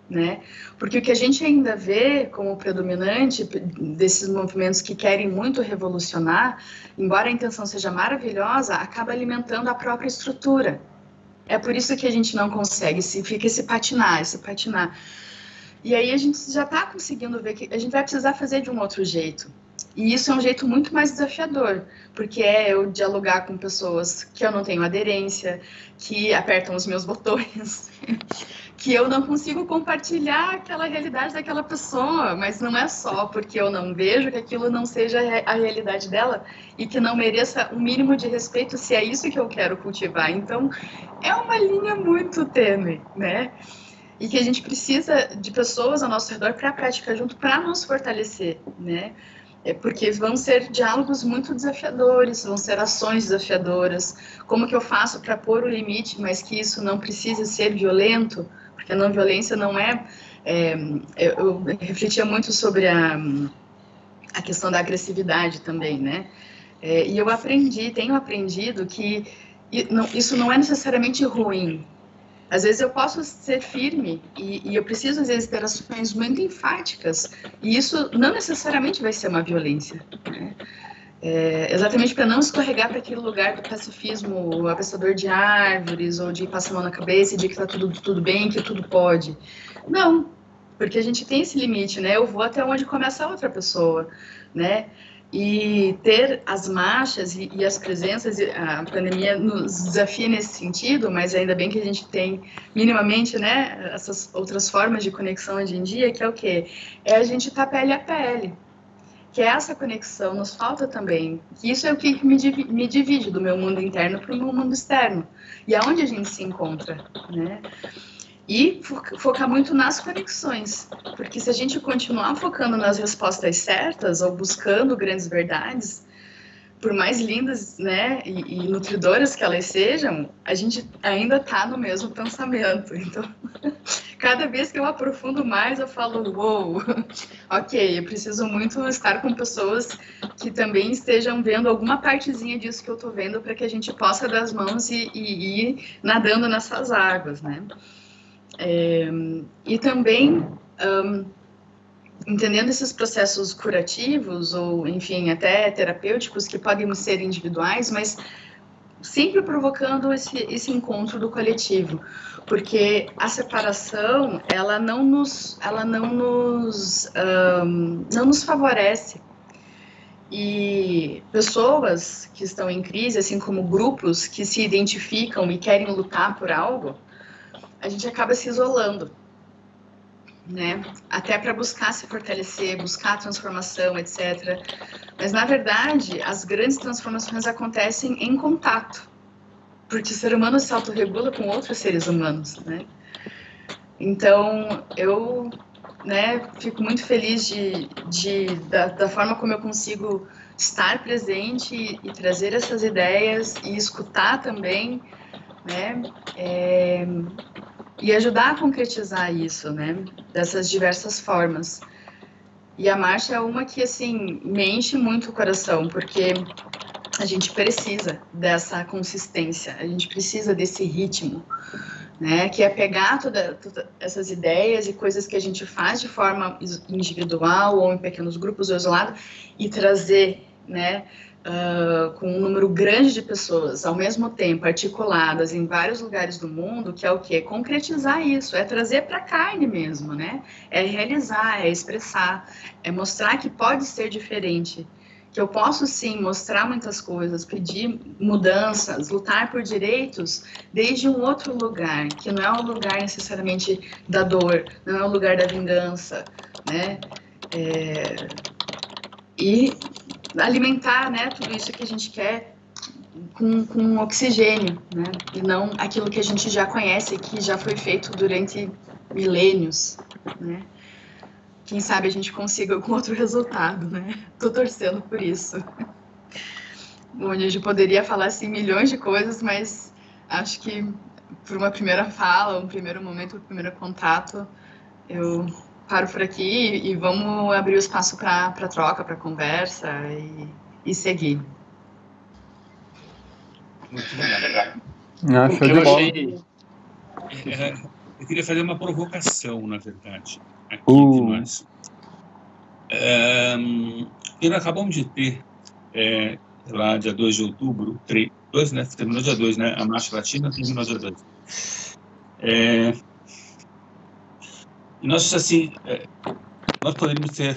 Speaker 5: né? Porque o que a gente ainda vê como predominante desses movimentos que querem muito revolucionar, embora a intenção seja maravilhosa, acaba alimentando a própria estrutura. É por isso que a gente não consegue, fica esse patinar. E aí a gente já está conseguindo ver que a gente vai precisar fazer de um outro jeito. E isso é um jeito muito mais desafiador, porque eu dialogar com pessoas que eu não tenho aderência, que apertam os meus botões, que eu não consigo compartilhar aquela realidade daquela pessoa, mas não é só porque eu não vejo que aquilo não seja a realidade dela e que não mereça um mínimo de respeito se é isso que eu quero cultivar. Então, é uma linha muito tênue, né? E que a gente precisa de pessoas ao nosso redor para praticar junto, para nos fortalecer, né? Porque vão ser diálogos muito desafiadores, vão ser ações desafiadoras. Como que eu faço para pôr o limite, mas que isso não precise ser violento? Porque a não violência não eu refletia muito sobre a questão da agressividade também, né? E eu tenho aprendido que isso não é necessariamente ruim. Às vezes eu posso ser firme e eu preciso, às vezes, ter ações muito enfáticas, e isso não necessariamente vai ser uma violência, né? Exatamente para não escorregar para aquele lugar do pacifismo abraçador de árvores, ou de passar a mão na cabeça e de que está tudo bem, que tudo pode. Não, porque a gente tem esse limite, né? Eu vou até onde começa a outra pessoa, né? E ter as marchas e as presenças, a pandemia nos desafia nesse sentido, mas ainda bem que a gente tem minimamente, né, essas outras formas de conexão hoje em dia, que é o quê? É a gente estar pele a pele, que é essa conexão nos falta também, que isso é o que me divide do meu mundo interno para o meu mundo externo, e aonde a gente se encontra, né? E focar muito nas conexões, porque se a gente continuar focando nas respostas certas ou buscando grandes verdades, por mais lindas, né, e nutridoras que elas sejam, a gente ainda está no mesmo pensamento. Então, cada vez que eu aprofundo mais, eu falo, uou, ok, eu preciso muito estar com pessoas que também estejam vendo alguma partezinha disso que eu estou vendo, para que a gente possa dar as mãos e ir nadando nessas águas, né? E também entendendo esses processos curativos ou, enfim, até terapêuticos que podem ser individuais, mas sempre provocando esse encontro do coletivo, porque a separação ela não nos favorece. E pessoas que estão em crise, assim como grupos que se identificam e querem lutar por algo, a gente acaba se isolando, né? Até para buscar se fortalecer, buscar transformação, etc. Mas, na verdade, as grandes transformações acontecem em contato, porque o ser humano se autorregula com outros seres humanos, né? Então, eu, né, fico muito feliz da forma como eu consigo estar presente e trazer essas ideias e escutar também, né? E ajudar a concretizar isso, né? Dessas diversas formas. E a marcha é uma que, assim, me enche muito o coração, porque a gente precisa dessa consistência, a gente precisa desse ritmo, né? Que é pegar todas essas ideias e coisas que a gente faz de forma individual ou em pequenos grupos ou isolado e trazer, né? Com um número grande de pessoas ao mesmo tempo, articuladas em vários lugares do mundo, que é o quê? Concretizar isso, é trazer para a carne mesmo, né? É realizar, é expressar, é mostrar que pode ser diferente, que eu posso sim mostrar muitas coisas, pedir mudanças, lutar por direitos desde um outro lugar, que não é o lugar necessariamente da dor, não é o lugar da vingança, né? E alimentar, né, tudo isso que a gente quer com oxigênio, né, e não aquilo que a gente já conhece, que já foi feito durante milênios, né. Quem sabe a gente consiga algum outro resultado, né. Tô torcendo por isso. Bom, a gente poderia falar assim milhões de coisas, mas acho que por uma primeira fala, um primeiro momento, um primeiro contato, eu paro por aqui e vamos abrir o espaço para troca, para conversa e seguir.
Speaker 4: Muito obrigado.
Speaker 2: Show de bola.
Speaker 4: Eu queria fazer uma provocação, na verdade, aqui de nós. Nós acabamos de ter, lá dia 2 de outubro, 2, né? Terminou dia 2, né? A Marcha Latina terminou dia 2. E nós, assim, nós poderíamos ter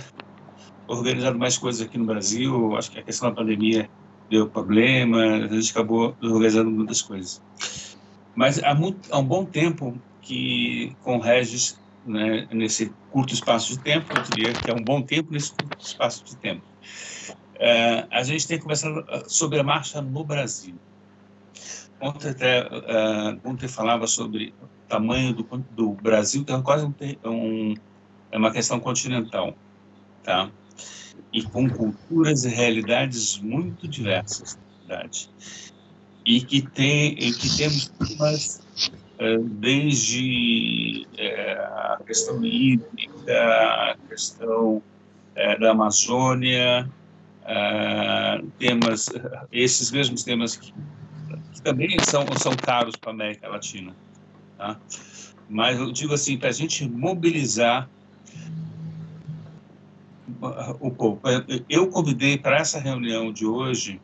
Speaker 4: organizado mais coisas aqui no Brasil. Acho que a questão da pandemia deu problema, a gente acabou organizando muitas coisas. Mas há um bom tempo que, com o Regis, né, nesse curto espaço de tempo, eu diria que é um bom tempo nesse curto espaço de tempo, a gente tem conversado sobre a marcha no Brasil. Ontem até Gunther falava sobre o tamanho do Brasil, que é quase é uma questão continental, tá? E com culturas e realidades muito diversas, na verdade. E que temos temas desde a questão hídrica, a questão da Amazônia, esses mesmos temas que também são caros para a América Latina, tá? Mas eu digo assim, para a gente mobilizar o povo. Eu convidei para essa reunião de hoje,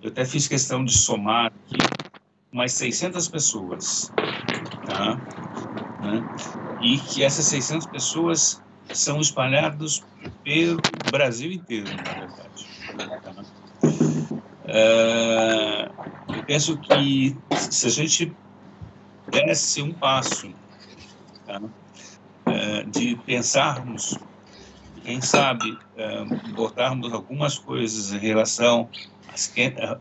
Speaker 4: eu até fiz questão de somar aqui umas 600 pessoas, tá? Né? E que essas 600 pessoas são espalhadas pelo Brasil inteiro, na verdade. Tá? Eu penso que se a gente desse um passo, tá? De pensarmos, quem sabe, botarmos algumas coisas em relação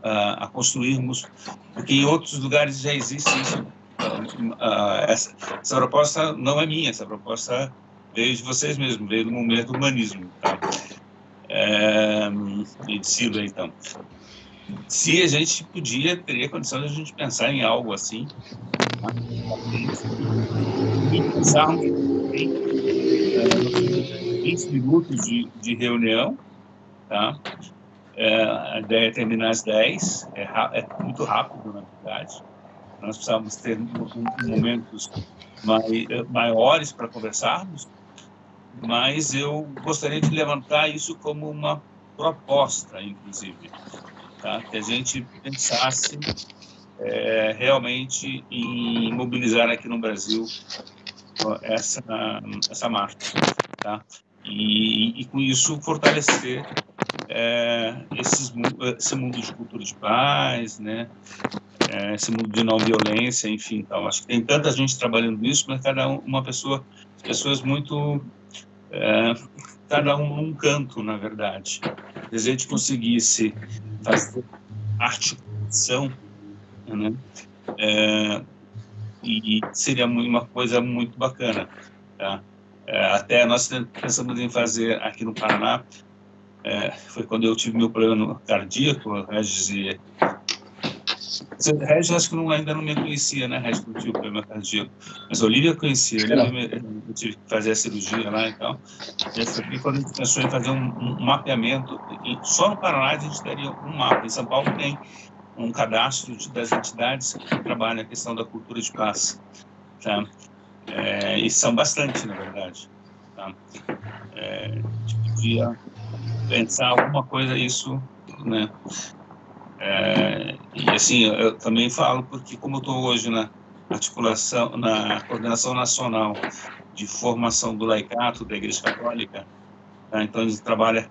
Speaker 4: a construirmos, porque em outros lugares já existe isso, essa proposta não é minha, essa proposta veio de vocês mesmos, veio do momento do humanismo, tá? E de Silva, então. Se a gente teria condição de a gente pensar em algo assim, tá? E pensarmos em 20 minutos de reunião, tá? A ideia é terminar às 10, é muito rápido, na verdade. Nós precisamos ter momentos maiores para conversarmos, mas eu gostaria de levantar isso como uma proposta, inclusive, tá? Que a gente pensasse realmente em mobilizar aqui no Brasil essa marcha, tá? E com isso fortalecer esse mundo de cultura de paz, né? Esse mundo de não violência, enfim, então acho que tem tanta gente trabalhando nisso, mas pessoas muito cada um num canto, na verdade. Se a gente conseguisse fazer articulação, né? E seria uma coisa muito bacana, tá? Até nós pensamos em fazer aqui no Paraná, foi quando eu tive meu problema cardíaco, Regis, acho que ainda não me conhecia, né, Regis, não tive problema cardíaco, mas a Olivia conhecia, eu tive que fazer a cirurgia lá e tal, e quando a gente pensou em fazer um mapeamento, só no Paraná a gente teria um mapa, em São Paulo tem um cadastro das entidades que trabalham a questão da cultura de paz, tá? E são bastante, na verdade, tá? A gente podia pensar alguma coisa isso, né? E assim, eu também falo porque como eu estou hoje na Coordenação Nacional de Formação do Laicato da Igreja Católica, tá? Então a gente trabalha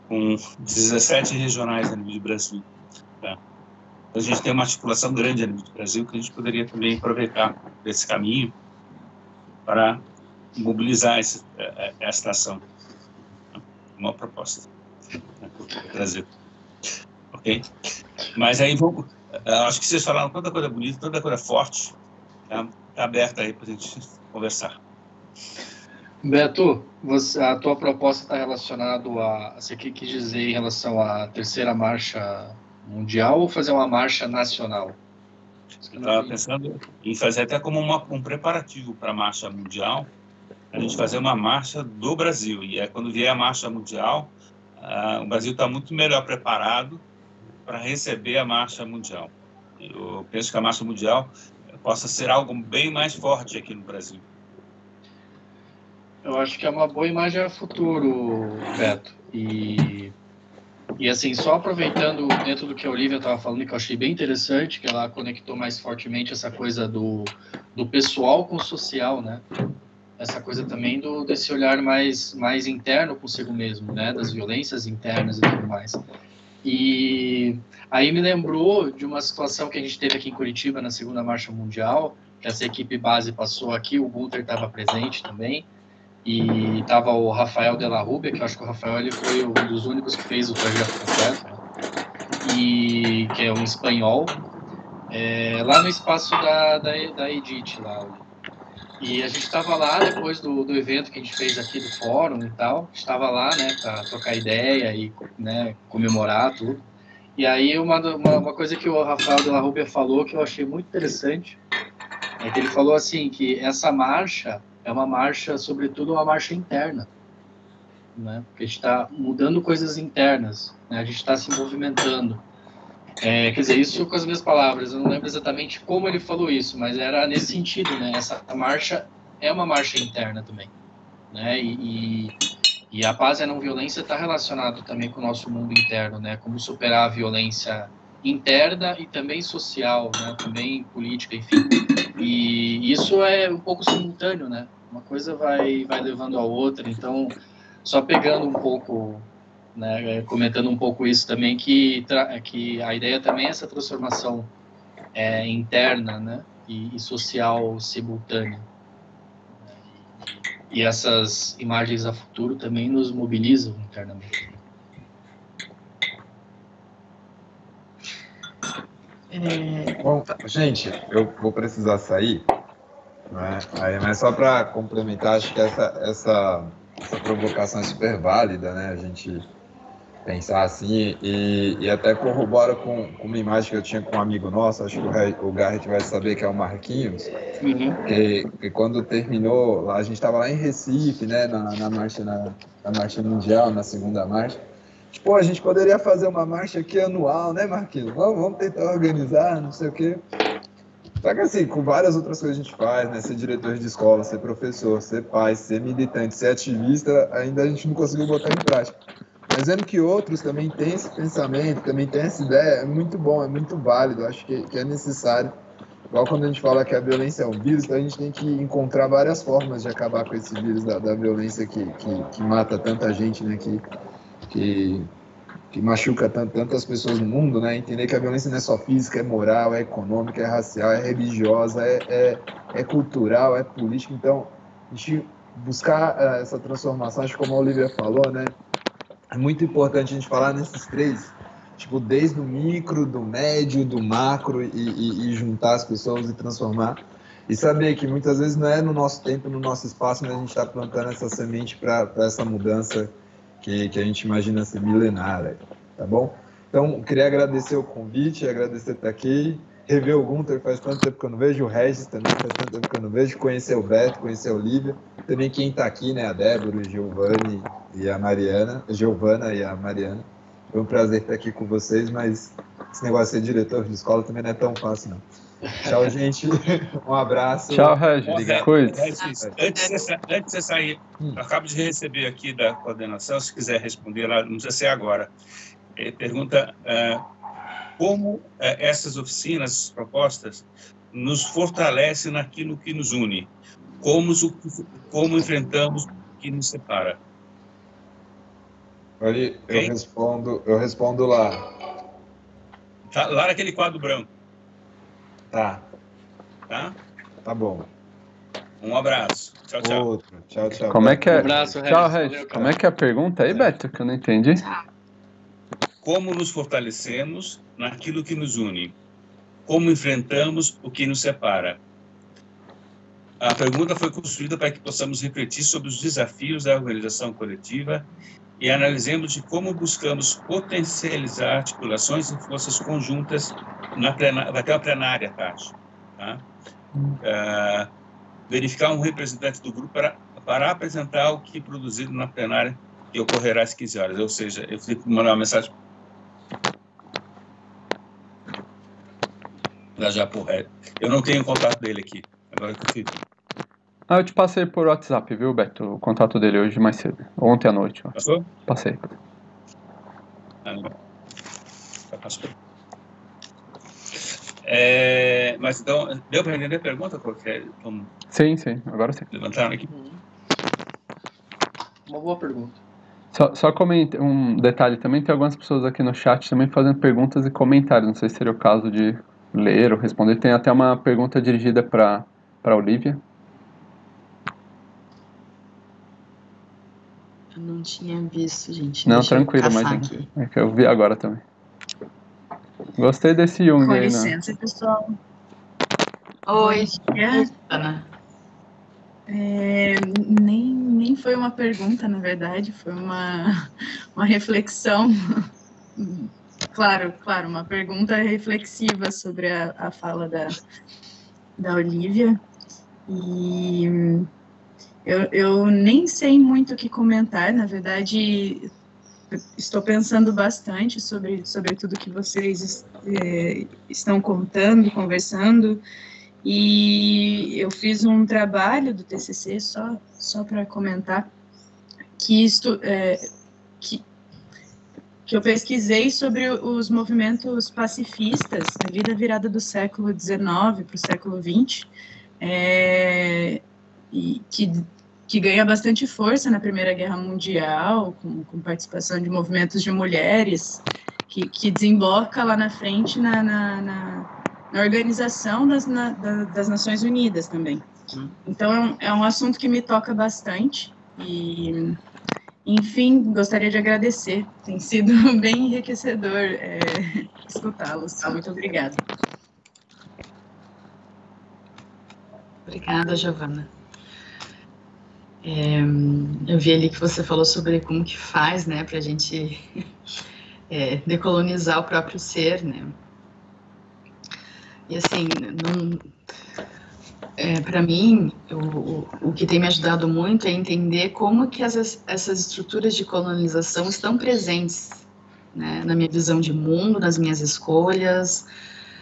Speaker 4: com 17 regionais a nível do Brasil, tá? Então, a gente tem uma articulação grande a nível do Brasil que a gente poderia também aproveitar desse caminho para mobilizar esta ação. Uma proposta, né, trazer. Ok? Mas aí acho que vocês falaram tanta coisa bonita, tanta coisa forte, tá aberta aí para a gente conversar.
Speaker 1: Beto, a tua proposta está relacionada você quis dizer em relação à terceira marcha mundial ou fazer uma marcha nacional?
Speaker 4: Eu estava pensando em fazer até como um preparativo para a marcha mundial, a gente fazer uma marcha do Brasil, e quando vier a marcha mundial, o Brasil está muito melhor preparado para receber a marcha mundial. Eu penso que a marcha mundial possa ser algo bem mais forte aqui no Brasil.
Speaker 1: Eu acho que é uma boa imagem a futuro, Beto. E assim, só aproveitando dentro do que a Olivia estava falando, que eu achei bem interessante, que ela conectou mais fortemente essa coisa do pessoal com o social, né? Essa coisa também desse olhar mais interno consigo mesmo, né? Das violências internas e tudo mais. E aí me lembrou de uma situação que a gente teve aqui em Curitiba na segunda marcha mundial, que essa equipe base passou aqui, o Gunter estava presente também, e estava o Rafael de la Rubia, que eu acho que o Rafael ele foi um dos únicos que fez o trajeto completo, né? E que é um espanhol, lá no espaço da Edith, lá. E a gente estava lá depois do evento que a gente fez aqui do fórum e tal, estava lá, né, para trocar ideia e, né, comemorar tudo. E aí uma coisa que o Rafael de la Rubia falou que eu achei muito interessante é que ele falou assim que essa marcha é uma marcha, sobretudo uma marcha interna, né? Porque a gente está mudando coisas internas, né? A gente está se movimentando. Quer dizer, isso com as minhas palavras, eu não lembro exatamente como ele falou isso, mas era nesse sentido, né? Essa marcha é uma marcha interna também, né? E a paz e a não violência está relacionado também com o nosso mundo interno, né? Como superar a violência interna e também social, né? Também política, enfim. E isso é um pouco simultâneo, né? Uma coisa vai levando a outra. Então, só pegando um pouco, né? Comentando um pouco isso também, que a ideia também é essa transformação interna, né? E social simultânea. E essas imagens a futuro também nos mobilizam internamente.
Speaker 3: Bom, gente, eu vou precisar sair, né? Aí, mas só para complementar, acho que essa provocação é super válida, né? A gente pensar assim, e até corrobora com uma imagem que eu tinha com um amigo nosso, acho que o Garrett vai saber, que é o Marquinhos, que quando terminou, lá, a gente estava lá em Recife, né, na marcha mundial, na segunda marcha. Tipo, a gente poderia fazer uma marcha aqui anual, né, Marquinhos? Vamos tentar organizar, não sei o quê. Só que assim, com várias outras coisas a gente faz, né? Ser diretor de escola, ser professor, ser pai, ser militante, ser ativista, ainda a gente não conseguiu botar em prática. Mas vendo que outros também têm esse pensamento, também têm essa ideia, é muito bom, é muito válido, acho que é necessário. Igual quando a gente fala que a violência é um vírus, então a gente tem que encontrar várias formas de acabar com esse vírus da violência que mata tanta gente, né? Que machuca tantas pessoas no mundo, né? Entender que a violência não é só física, é moral, é econômica, é racial, é religiosa, é cultural, é política. Então, a gente buscar essa transformação, acho que como a Olivia falou, né? É muito importante a gente falar nesses três, tipo, desde o micro, do médio, do macro, e juntar as pessoas e transformar. E saber que muitas vezes não é no nosso tempo, no nosso espaço, mas a gente está plantando essa semente para essa mudança que a gente imagina ser milenária, tá bom? Então, queria agradecer o convite, agradecer estar aqui, rever o Gunther, faz tanto tempo que eu não vejo, o Regis também faz tanto tempo que eu não vejo, conhecer o Beto, conhecer a Olivia, também quem está aqui, né, a Débora, o Giovanni e a Mariana, a Giovana e a Mariana. Foi um prazer estar aqui com vocês, mas esse negócio de ser diretor de escola também não é tão fácil, não. Tchau, gente. Um abraço.
Speaker 2: Tchau, Regis.
Speaker 4: Antes de você sair, eu acabo de receber aqui da coordenação, se quiser responder, não precisa ser agora. Pergunta como essas oficinas propostas nos fortalecem naquilo que nos une, como enfrentamos o que nos separa.
Speaker 3: Aí eu respondo lá.
Speaker 4: Tá, lá naquele quadro branco.
Speaker 3: Tá.
Speaker 4: Tá
Speaker 3: bom.
Speaker 4: Um abraço. Tchau, tchau.
Speaker 3: Outro. Tchau, tchau.
Speaker 2: Como é que é?
Speaker 1: Um abraço, Regis.
Speaker 2: Tchau, Regis. Como é que é a pergunta aí, Beto, que eu não entendi?
Speaker 4: Como nos fortalecemos naquilo que nos une? Como enfrentamos o que nos separa? A pergunta foi construída para que possamos refletir sobre os desafios da organização coletiva e analisemos de como buscamos potencializar articulações e forças conjuntas vai ter uma plenária, Tati. Tá? Verificar um representante do grupo para apresentar o que produzido na plenária, que ocorrerá às 15 horas. Ou seja, eu fico mandando uma mensagem já por reto. Eu não tenho o contato dele aqui. Agora que eu fiz.
Speaker 2: Eu te passei por WhatsApp, viu, Beto? O contato dele hoje mais cedo. Ontem à noite. Ó.
Speaker 4: Passou?
Speaker 2: Passei.
Speaker 4: Passou. Mas então, deu para entender a pergunta?
Speaker 2: Sim, agora sim.
Speaker 4: Levantaram aqui.
Speaker 1: Uma boa pergunta.
Speaker 2: Só comente um detalhe também, tem algumas pessoas aqui no chat também fazendo perguntas e comentários, não sei se seria o caso de ler ou responder. Tem até uma pergunta dirigida para a Olivia.
Speaker 5: Eu não tinha visto, gente.
Speaker 2: Não, tranquilo, mas é que eu vi agora também. Gostei desse Jung
Speaker 7: Com
Speaker 2: aí,
Speaker 7: licença, pessoal.
Speaker 5: Oi,
Speaker 7: Ana. Nem foi uma pergunta, na verdade, foi uma reflexão. Claro, uma pergunta reflexiva sobre a fala da Olivia. E eu nem sei muito o que comentar, na verdade, estou pensando bastante sobre tudo que vocês estão contando, conversando, e eu fiz um trabalho do TCC, só para comentar, que eu pesquisei sobre os movimentos pacifistas na vida virada do século XIX para o século XX, e que ganha bastante força na Primeira Guerra Mundial, com participação de movimentos de mulheres, que desemboca lá na frente na organização das Nações Unidas também. Então, é um assunto que me toca bastante, e Enfim, gostaria de agradecer. Tem sido bem enriquecedor escutá-los. Muito obrigada.
Speaker 5: Obrigada, Giovana. Eu vi ali que você falou sobre como que faz, né, para a gente decolonizar o próprio ser, né? E assim, para mim, o que tem me ajudado muito é entender como que essas estruturas de colonização estão presentes, né, na minha visão de mundo, nas minhas escolhas,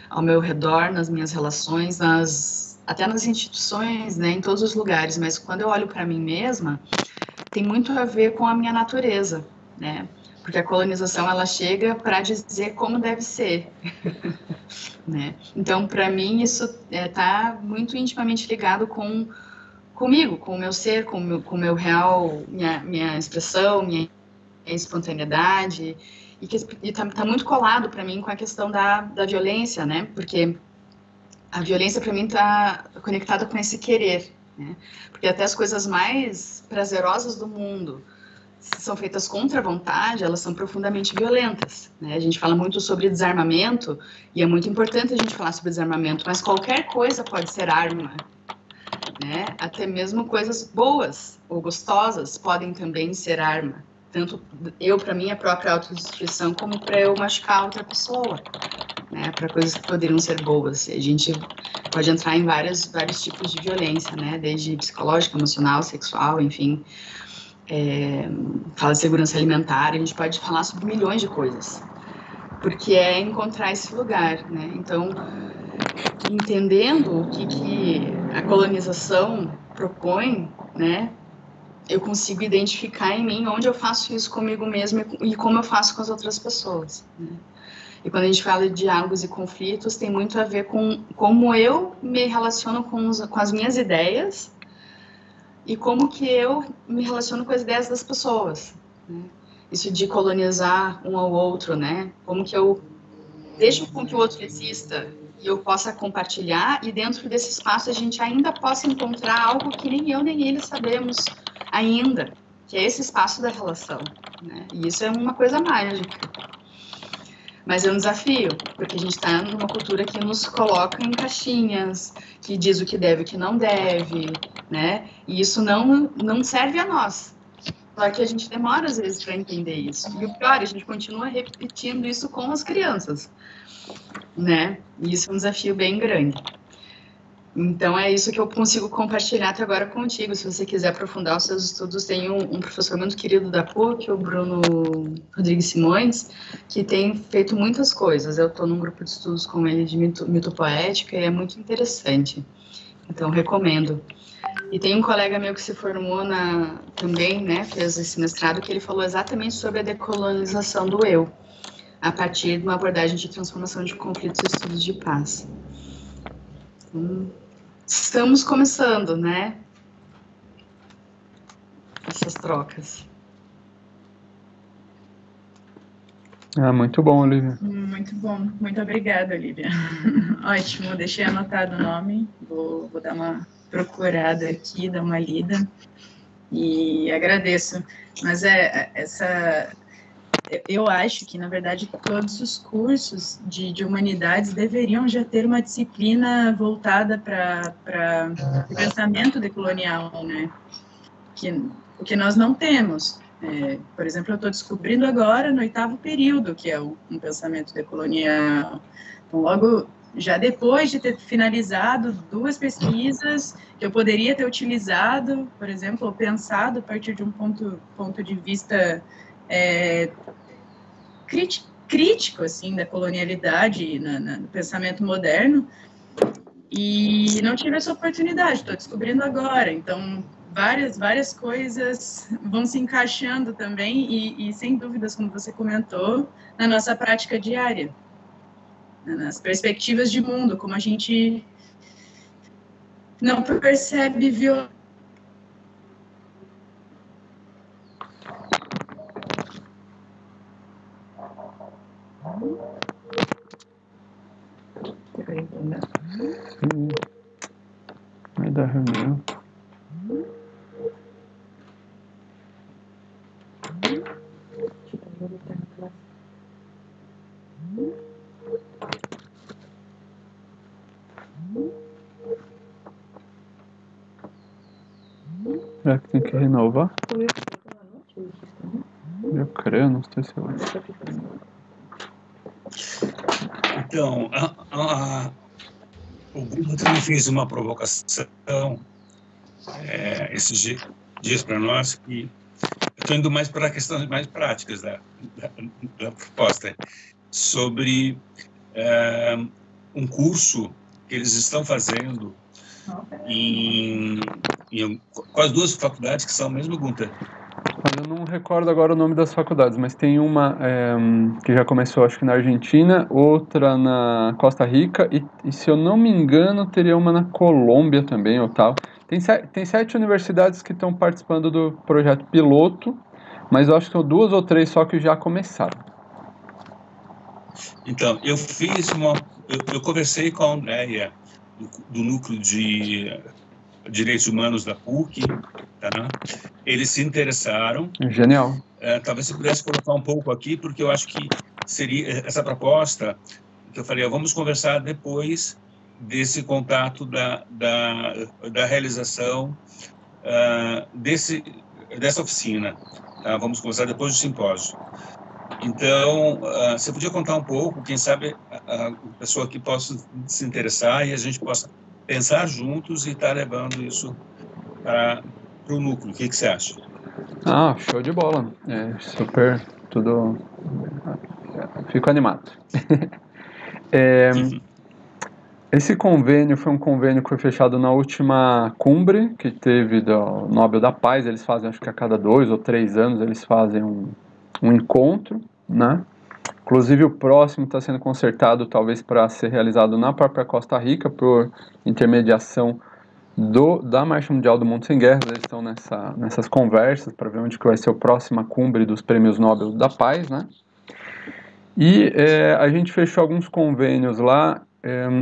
Speaker 5: ao meu redor, nas minhas relações, até nas instituições, né, em todos os lugares. Mas quando eu olho para mim mesma, tem muito a ver com a minha natureza, né? Porque a colonização ela chega para dizer como deve ser, né? Então, para mim isso está muito intimamente ligado comigo, com o meu ser, com o meu real, minha expressão, minha espontaneidade, e tá muito colado para mim com a questão da violência, né? Porque a violência para mim está conectada com esse querer, né? Porque até as coisas mais prazerosas do mundo, se são feitas contra a vontade, elas são profundamente violentas, né? A gente fala muito sobre desarmamento, e é muito importante a gente falar sobre desarmamento, mas qualquer coisa pode ser arma, né? Até mesmo coisas boas ou gostosas podem também ser arma. Tanto para minha própria autodestruição, como para eu machucar outra pessoa, né? Para coisas que poderiam ser boas. E a gente pode entrar em vários tipos de violência, né? Desde psicológica, emocional, sexual, enfim. Fala de segurança alimentar, a gente pode falar sobre milhões de coisas, porque é encontrar esse lugar, né? Então, entendendo o que a colonização propõe, né? Eu consigo identificar em mim onde eu faço isso comigo mesma e como eu faço com as outras pessoas, né? E quando a gente fala de diálogos e conflitos, tem muito a ver com como eu me relaciono com as minhas ideias e como que eu me relaciono com as ideias das pessoas, né? Isso de colonizar um ao outro, né? Como que eu deixo com que o outro exista e eu possa compartilhar, e dentro desse espaço a gente ainda possa encontrar algo que nem eu nem ele sabemos ainda, que é esse espaço da relação, né? E isso é uma coisa mágica. Mas é um desafio, porque a gente está numa cultura que nos coloca em caixinhas, que diz o que deve e o que não deve, né? E isso não serve a nós. Só que a gente demora, às vezes, para entender isso. E o pior, a gente continua repetindo isso com as crianças, né? E isso é um desafio bem grande. Então, é isso que eu consigo compartilhar até agora contigo. Se você quiser aprofundar os seus estudos, tem um professor muito querido da PUC, o Bruno Rodrigues Simões, que tem feito muitas coisas. Eu estou num grupo de estudos com ele de mitopoética e é muito interessante. Então, recomendo. E tem um colega meu que se formou também, né, fez esse mestrado, que ele falou exatamente sobre a decolonização do eu, a partir de uma abordagem de transformação de conflitos e estudos de paz. Estamos começando, né? Essas trocas.
Speaker 2: Muito bom, Olivia.
Speaker 7: Muito bom. Muito obrigada, Olivia. Ótimo, deixei anotado o nome. Vou dar uma procurada aqui, dar uma lida. E agradeço. Mas eu acho que, na verdade, todos os cursos de humanidades deveriam já ter uma disciplina voltada para o pensamento decolonial, né? O que nós não temos. Por exemplo, eu estou descobrindo agora, no 8º período, que é um pensamento decolonial. Então, logo, já depois de ter finalizado 2 pesquisas, que eu poderia ter utilizado, por exemplo, ou pensado a partir de um ponto de vista crítico, assim, da colonialidade no pensamento moderno, e não tive essa oportunidade, estou descobrindo agora. Então, várias coisas vão se encaixando também, e sem dúvidas, como você comentou, na nossa prática diária, nas perspectivas de mundo, como a gente não percebe violência.
Speaker 2: Vai dar reunião. Será que tem que renovar? Eu creio, não sei se eu...
Speaker 4: Então, o Google também fez uma provocação esses dias para nós, que eu estou indo mais para questões mais práticas da proposta, sobre um curso que eles estão fazendo com as duas faculdades que são mesmo, Gunther.
Speaker 2: Eu não recordo agora o nome das faculdades, mas tem uma que já começou, acho que na Argentina, outra na Costa Rica, e se eu não me engano, teria uma na Colômbia também, ou tal. Tem 7 universidades que estão participando do projeto piloto, mas eu acho que são 2 ou 3 só que já começaram.
Speaker 4: Então, eu conversei com a Andréia, do núcleo de Direitos Humanos da PUC, tá? Eles se interessaram.
Speaker 2: Genial.
Speaker 4: Talvez você pudesse colocar um pouco aqui, porque eu acho que seria essa proposta, que eu falei, vamos conversar depois desse contato da realização dessa oficina. Tá? Vamos conversar depois do simpósio. Então, você podia contar um pouco, quem sabe a pessoa que possa se interessar e a gente possa pensar juntos e estar levando isso para o núcleo. O que você acha?
Speaker 2: Show de bola. Super, tudo... Fico animado. Esse convênio foi um convênio que foi fechado na última cumbre que teve do Nobel da Paz. Eles fazem, acho que a cada 2 ou 3 anos, eles fazem um encontro, né? Inclusive o próximo está sendo concertado talvez para ser realizado na própria Costa Rica por intermediação da Marcha Mundial do Mundo Sem Guerra. Eles estão nessas conversas para ver onde que vai ser a próxima cumbre dos Prêmios Nobel da Paz, né? E a gente fechou alguns convênios lá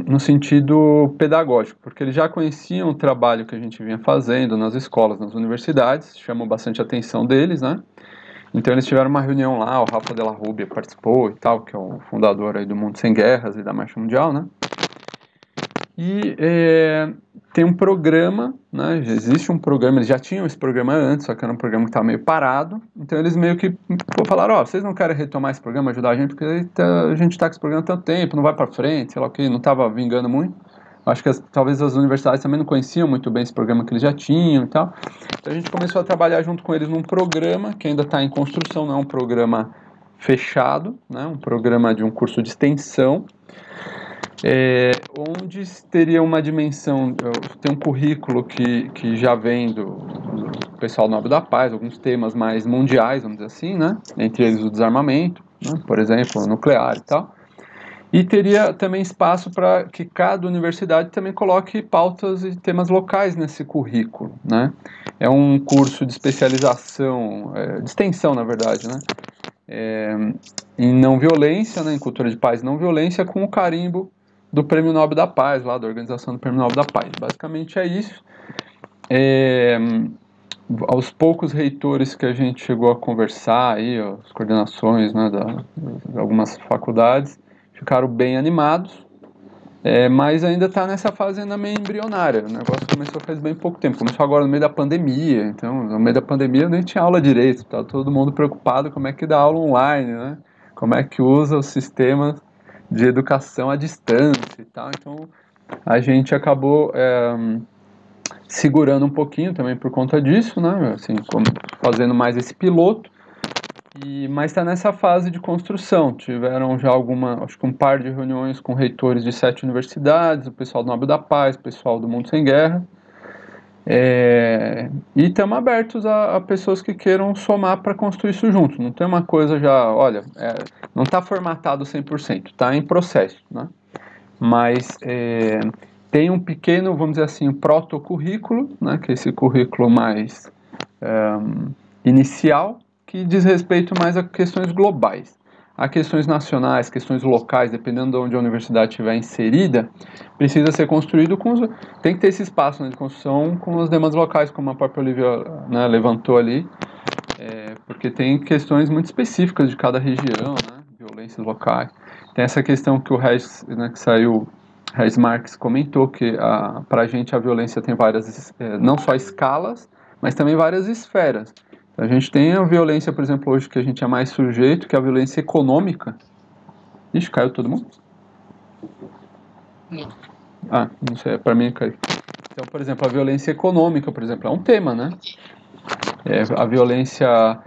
Speaker 2: no sentido pedagógico, porque eles já conheciam o trabalho que a gente vinha fazendo nas escolas, nas universidades, chamou bastante a atenção deles, né? Então eles tiveram uma reunião lá, o Rafa Della Rubia participou e tal, que é o fundador aí do Mundo Sem Guerras e da Marcha Mundial, né? E tem um programa, né? Já existe um programa, eles já tinham esse programa antes, só que era um programa que estava meio parado. Então eles meio que falaram, vocês não querem retomar esse programa, ajudar a gente, porque a gente está com esse programa há tanto tempo, não vai para frente, sei lá o que, não estava vingando muito. Acho que talvez as universidades também não conheciam muito bem esse programa que eles já tinham e tal. Então a gente começou a trabalhar junto com eles num programa que ainda está em construção, não é um programa fechado, né? Um programa de um curso de extensão, onde teria uma dimensão, tem um currículo que já vem do pessoal do Nobel da Paz, alguns temas mais mundiais, vamos dizer assim, né? Entre eles o desarmamento, né? Por exemplo, o nuclear e tal. E teria também espaço para que cada universidade também coloque pautas e temas locais nesse currículo, né? É um curso de especialização, de extensão, na verdade, né? Em não violência, né? Em cultura de paz e não violência, com o carimbo do Prêmio Nobel da Paz, lá da organização do Prêmio Nobel da Paz. Basicamente é isso. Aos poucos reitores que a gente chegou a conversar, aí, as coordenações, né, de algumas faculdades, ficaram bem animados, mas ainda está nessa fase ainda meio embrionária. O negócio começou faz bem pouco tempo, começou agora no meio da pandemia. Então no meio da pandemia eu nem tinha aula direito, estava todo mundo preocupado como é que dá aula online, né? Como é que usa os sistemas de educação à distância e tal. Então a gente acabou segurando um pouquinho também por conta disso, né? Assim, fazendo mais esse piloto. Mas está nessa fase de construção. Tiveram já acho que um par de reuniões com reitores de 7 universidades, o pessoal do Nobel da Paz, o pessoal do Mundo Sem Guerra. E estamos abertos a pessoas que queiram somar para construir isso junto. Não tem uma coisa já, olha, não está formatado 100%, está em processo, né? Mas tem um pequeno, vamos dizer assim, um protocurrículo, né, que é esse currículo mais inicial, que diz respeito mais a questões globais. A questões nacionais, questões locais, dependendo de onde a universidade estiver inserida, precisa ser construído tem que ter esse espaço, né, de construção com as demandas locais, como a própria Olivia, né, levantou ali, porque tem questões muito específicas de cada região, né, violências locais. Tem essa questão que o Regis, né, que saiu, Regis Marques comentou, que para a gente a violência tem várias, não só escalas, mas também várias esferas. A gente tem a violência, por exemplo, hoje que a gente é mais sujeito, que é a violência econômica. Ixi, caiu todo mundo? Ah, não sei, para mim caiu. Então, por exemplo, a violência econômica, por exemplo, é um tema, né? A violência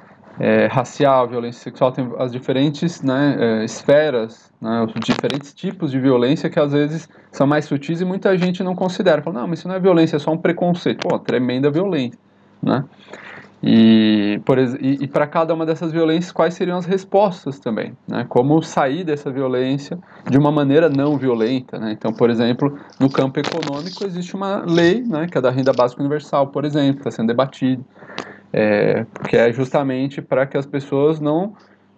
Speaker 2: racial, a violência sexual, tem as diferentes, né, esferas, né, os diferentes tipos de violência que às vezes são mais sutis e muita gente não considera. Fala, não, mas isso não é violência, é só um preconceito. Pô, tremenda violência, né? E para cada uma dessas violências, quais seriam as respostas também, né? Como sair dessa violência de uma maneira não violenta, né? Então, por exemplo, no campo econômico existe uma lei, né, que é da renda básica universal, por exemplo, está sendo debatida, que é justamente para que as pessoas não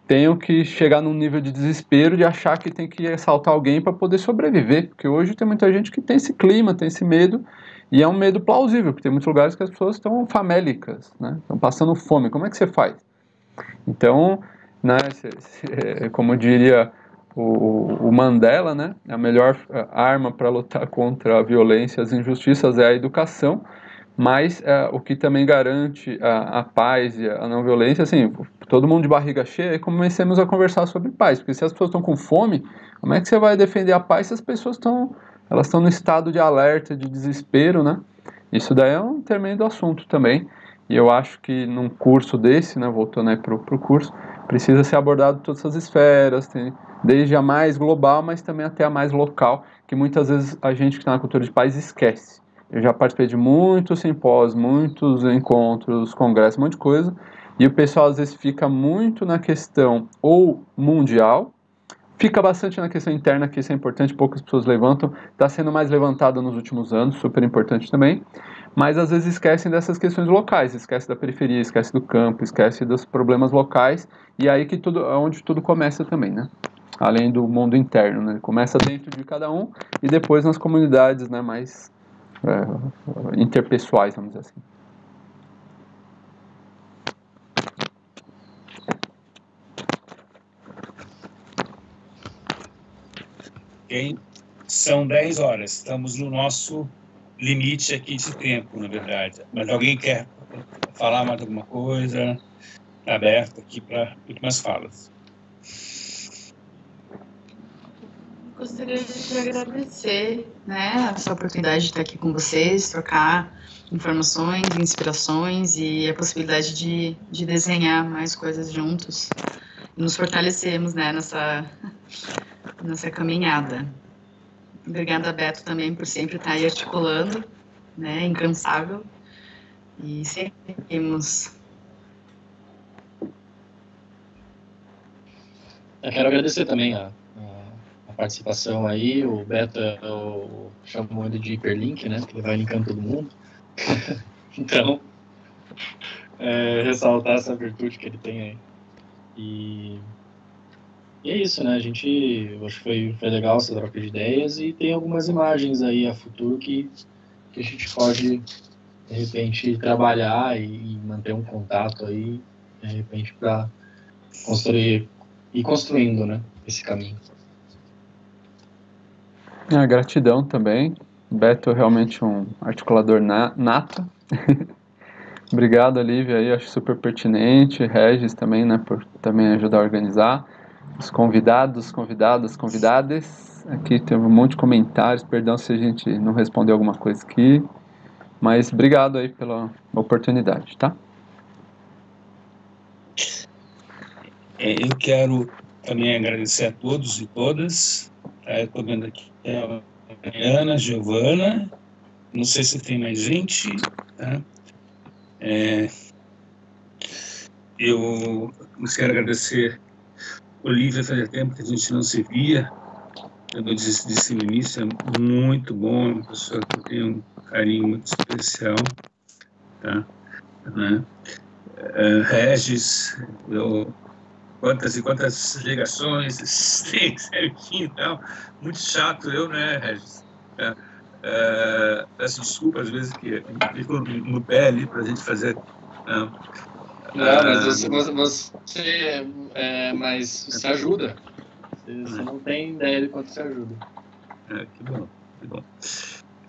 Speaker 2: tenham que chegar num nível de desespero de achar que tem que assaltar alguém para poder sobreviver, porque hoje tem muita gente que tem esse clima, tem esse medo, e é um medo plausível, porque tem muitos lugares que as pessoas estão famélicas, né? Estão passando fome. Como é que você faz? Então, né, como diria o Mandela, né, a melhor arma para lutar contra a violência e as injustiças é a educação, mas o que também garante a paz e a não violência, assim, todo mundo de barriga cheia, e comecemos a conversar sobre paz, porque se as pessoas estão com fome, como é que você vai defender a paz se as pessoas estão no estado de alerta, de desespero, né? Isso daí é um tremendo assunto também, e eu acho que num curso desse, né, voltando aí pro curso, precisa ser abordado todas essas esferas, desde a mais global, mas também até a mais local, que muitas vezes a gente que está na cultura de paz esquece. Eu já participei de muitos simpósios, muitos encontros, congressos, um monte de coisa, e o pessoal às vezes fica muito na questão ou mundial, fica bastante na questão interna, que isso é importante, poucas pessoas levantam, está sendo mais levantado nos últimos anos, super importante também, mas às vezes esquecem dessas questões locais, esquece da periferia, esquece do campo, esquece dos problemas locais, e aí que onde tudo começa também, né? Além do mundo interno, né? Começa dentro de cada um e depois nas comunidades, né, mais interpessoais, vamos dizer assim.
Speaker 4: Ok? São 10 horas, estamos no nosso limite aqui de tempo, na verdade. Mas alguém quer falar mais alguma coisa? Está aberto aqui para últimas falas.
Speaker 5: Gostaria de agradecer, né, essa oportunidade de estar aqui com vocês, trocar informações, inspirações e a possibilidade de desenhar mais coisas juntos e nos fortalecermos, né, nessa caminhada. Obrigada, Beto, também por sempre estar aí articulando, né, incansável, e seguimos.
Speaker 1: Eu quero agradecer também a participação aí. O Beto chamou ele de hiperlink, né, porque ele vai linkando todo mundo. Então, ressaltar essa virtude que ele tem aí. E é isso, né? Acho que foi legal essa troca de ideias e tem algumas imagens aí a futuro que a gente pode, de repente, trabalhar e manter um contato aí, de repente, para ir construindo, né, esse caminho.
Speaker 2: Gratidão também. Beto é realmente um articulador nato. Obrigado, Olivia, aí, acho super pertinente. Regis também, né, por também ajudar a organizar. Os convidadas. Aqui teve um monte de comentários, perdão se a gente não respondeu alguma coisa aqui, mas obrigado aí pela oportunidade, tá?
Speaker 4: Eu quero também agradecer a todos e todas. Estou vendo aqui a Ana, Giovana, não sei se tem mais gente, tá? Eu quero agradecer Olivia, fazia tempo que a gente não se via. Eu disse no início, é muito bom, uma pessoa que tem um carinho muito especial, tá? Né? Regis, quantas e quantas ligações tem certinho e tal, muito chato eu, né, Regis? Peço desculpa às vezes que fico no pé ali para a gente fazer.
Speaker 1: Não, mas você mas você ajuda. Você não tem ideia de quanto você ajuda.
Speaker 4: Que bom, que bom.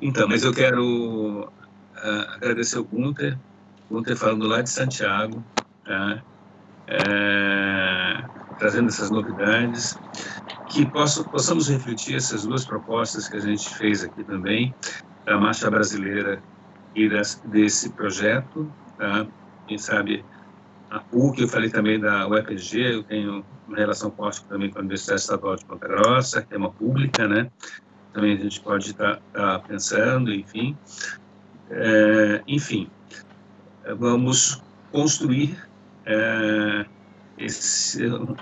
Speaker 4: Então, mas eu quero agradecer o Gunther falando lá de Santiago, tá? Trazendo essas novidades, que possamos refletir essas duas propostas que a gente fez aqui também, da Marcha Brasileira e desse projeto, tá? Quem sabe a PUC, eu falei também da UEPG, eu tenho uma relação forte também com a Universidade Estadual de Ponta Grossa, que é uma pública, né? Também a gente pode estar pensando, enfim. Enfim, vamos construir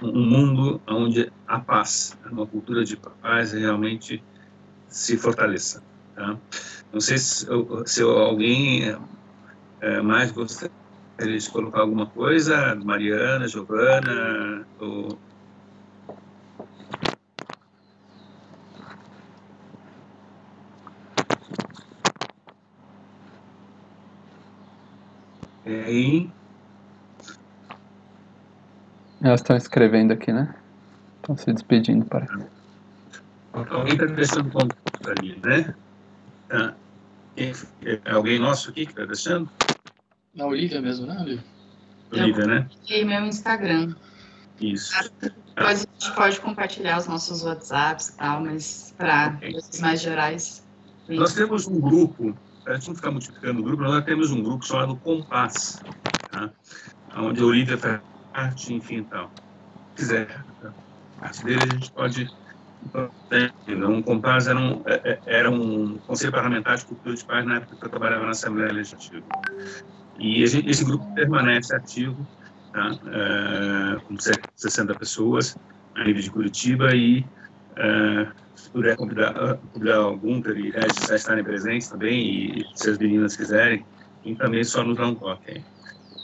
Speaker 4: um mundo onde a paz, uma cultura de paz realmente se fortaleça. Tá? Não sei se alguém mais gostaria de colocar alguma coisa, Mariana, Giovana, ou...
Speaker 2: Elas estão escrevendo aqui, né? Estão se despedindo, parece.
Speaker 4: Alguém está deixando contato ali, né? Alguém nosso aqui que está deixando?
Speaker 1: Na Olivia mesmo, né, Olivia?
Speaker 4: Olivia, né?
Speaker 5: E meu Instagram.
Speaker 4: Isso.
Speaker 5: Depois a gente pode compartilhar os nossos WhatsApps e tal, mas para os mais gerais.
Speaker 4: Nós temos um grupo, a gente não ficar multiplicando o grupo, nós temos um grupo chamado Compass, tá? Onde a Olivia faz parte, enfim, tal. Se quiser, parte dele a gente pode... Um Compass era um conselho parlamentar de cultura de paz na época que eu trabalhava na Assembleia Legislativa. E esse grupo permanece ativo, tá? Com 60 pessoas a nível de Curitiba e se puder convidar o Gunther e Regis a estarem presentes também, e se as meninas quiserem, e também só nos dar um toque aí,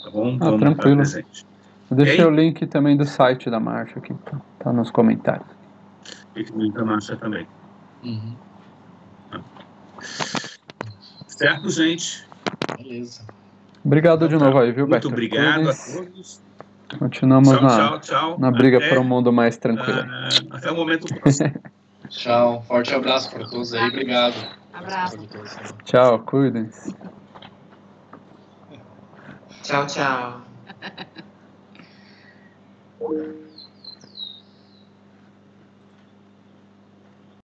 Speaker 4: tá bom? Vamos
Speaker 2: tranquilo.
Speaker 4: estar presente.
Speaker 2: Eu deixei o link também do site da marcha aqui, tá nos comentários.
Speaker 4: Fica o link da marcha também.
Speaker 1: Uhum.
Speaker 4: Certo, gente?
Speaker 1: Beleza.
Speaker 2: Obrigado de novo aí, viu, Beto?
Speaker 4: Muito obrigado a todos.
Speaker 2: Continuamos
Speaker 4: tchau.
Speaker 2: na briga para um mundo mais tranquilo.
Speaker 4: Até o momento próximo.
Speaker 1: Tchau. Forte abraço para todos aí. Obrigado.
Speaker 5: Abraço.
Speaker 2: Tchau, cuidem-se.
Speaker 8: Tchau.